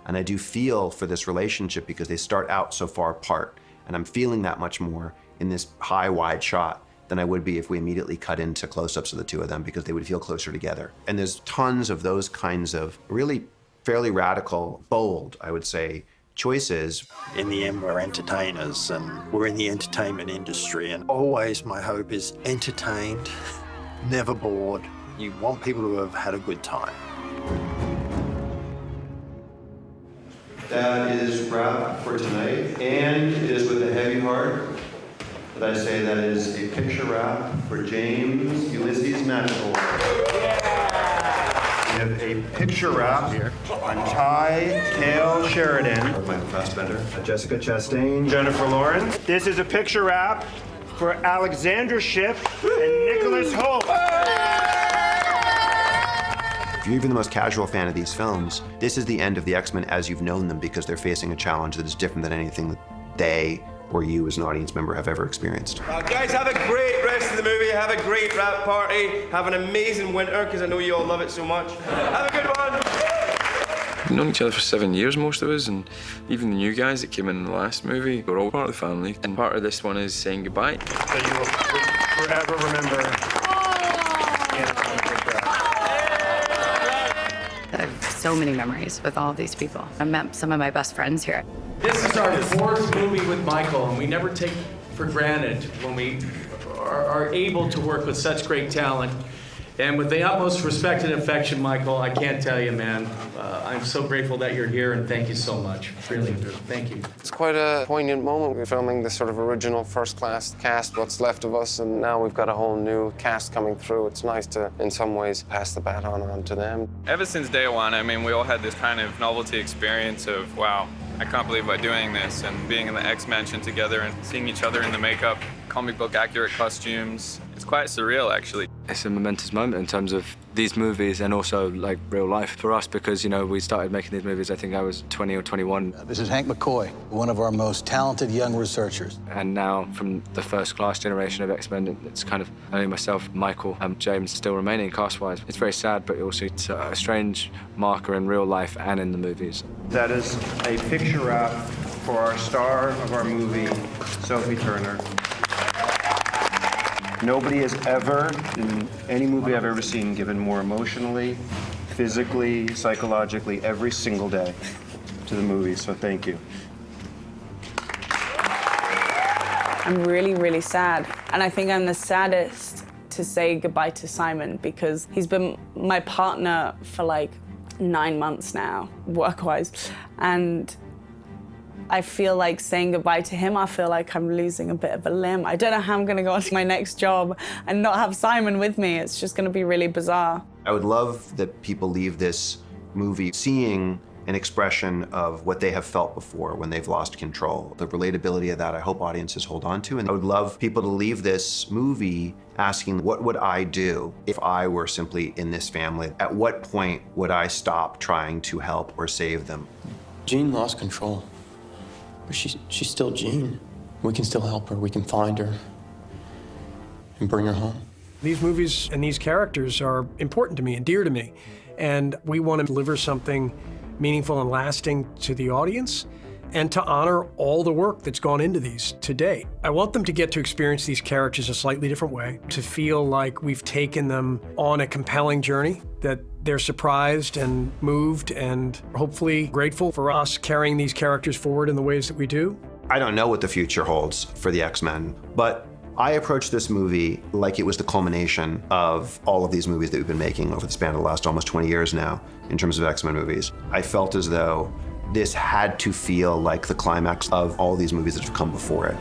And I do feel for this relationship because they start out so far apart. And I'm feeling that much more in this high, wide shot than I would be if we immediately cut into close-ups of the two of them because they would feel closer together. And there's tons of those kinds of really fairly radical, bold, I would say, choices. In the end, we're entertainers and we're in the entertainment industry, and always my hope is entertained, never bored. You want people to have had a good time. That is wrap for tonight, and it is with a heavy heart that I say that is a picture wrap for James Ulysses Magical. We have a picture wrap on Ty Kale Sheridan, Michael Fassbender, Jessica Chastain, Jennifer Lawrence. This is a picture wrap for Alexandra Shipp and Nicholas Holt. If you're even the most casual fan of these films, this is the end of the X-Men as you've known them because they're facing a challenge that is different than anything that they or you as an audience member have ever experienced. Guys, have a great rest of the movie. Have a great wrap party. Have an amazing winter, because I know you all love it so much. Have a good one. We've known each other for 7 years, most of us, and even the new guys that came in the last movie, we're all part of the family. And part of this one is saying goodbye. So you will forever remember. I have so many memories with all of these people. I met some of my best friends here. This is our 4th movie with Michael, and we never take for granted when we are able to work with such great talent. And with the utmost respect and affection, Michael, I can't tell you, man. I'm so grateful that you're here, and thank you so much. Really, thank you. It's quite a poignant moment. We're filming the sort of original first-class cast, what's left of us, and now we've got a whole new cast coming through. It's nice to, in some ways, pass the baton on to them. Ever since day one, I mean, we all had this kind of novelty experience of, wow, I can't believe we're doing this, and being in the X-Mansion together and seeing each other in the makeup, comic book accurate costumes. It's quite surreal, actually. It's a momentous moment in terms of these movies and also like real life for us because, you know, we started making these movies, I think I was 20 or 21. This is Hank McCoy, one of our most talented young researchers. And now from the first class generation of X-Men, it's kind of only myself, Michael, and James still remaining cast-wise. It's very sad, but also it's a strange marker in real life and in the movies. That is a picture wrap for our star of our movie, Sophie Turner. Nobody has ever, in any movie I've ever seen, given more emotionally, physically, psychologically, every single day to the movie, so thank you. I'm really, really sad. And I think I'm the saddest to say goodbye to Simon because he's been my partner for like 9 months now, work-wise, and I feel like saying goodbye to him, I feel like I'm losing a bit of a limb. I don't know how I'm gonna go on to my next job and not have Simon with me. It's just gonna be really bizarre. I would love that people leave this movie seeing an expression of what they have felt before when they've lost control. The relatability of that, I hope audiences hold on to. And I would love people to leave this movie asking, what would I do if I were simply in this family? At what point would I stop trying to help or save them? Jean lost control, but she's still Jean. We can still help her, we can find her and bring her home. These movies and these characters are important to me and dear to me. And we want to deliver something meaningful and lasting to the audience and to honor all the work that's gone into these to date. I want them to get to experience these characters a slightly different way, to feel like we've taken them on a compelling journey, that they're surprised and moved and hopefully grateful for us carrying these characters forward in the ways that we do. I don't know what the future holds for the X-Men, but I approached this movie like it was the culmination of all of these movies that we've been making over the span of the last almost 20 years now, in terms of X-Men movies. I felt as though this had to feel like the climax of all these movies that have come before it.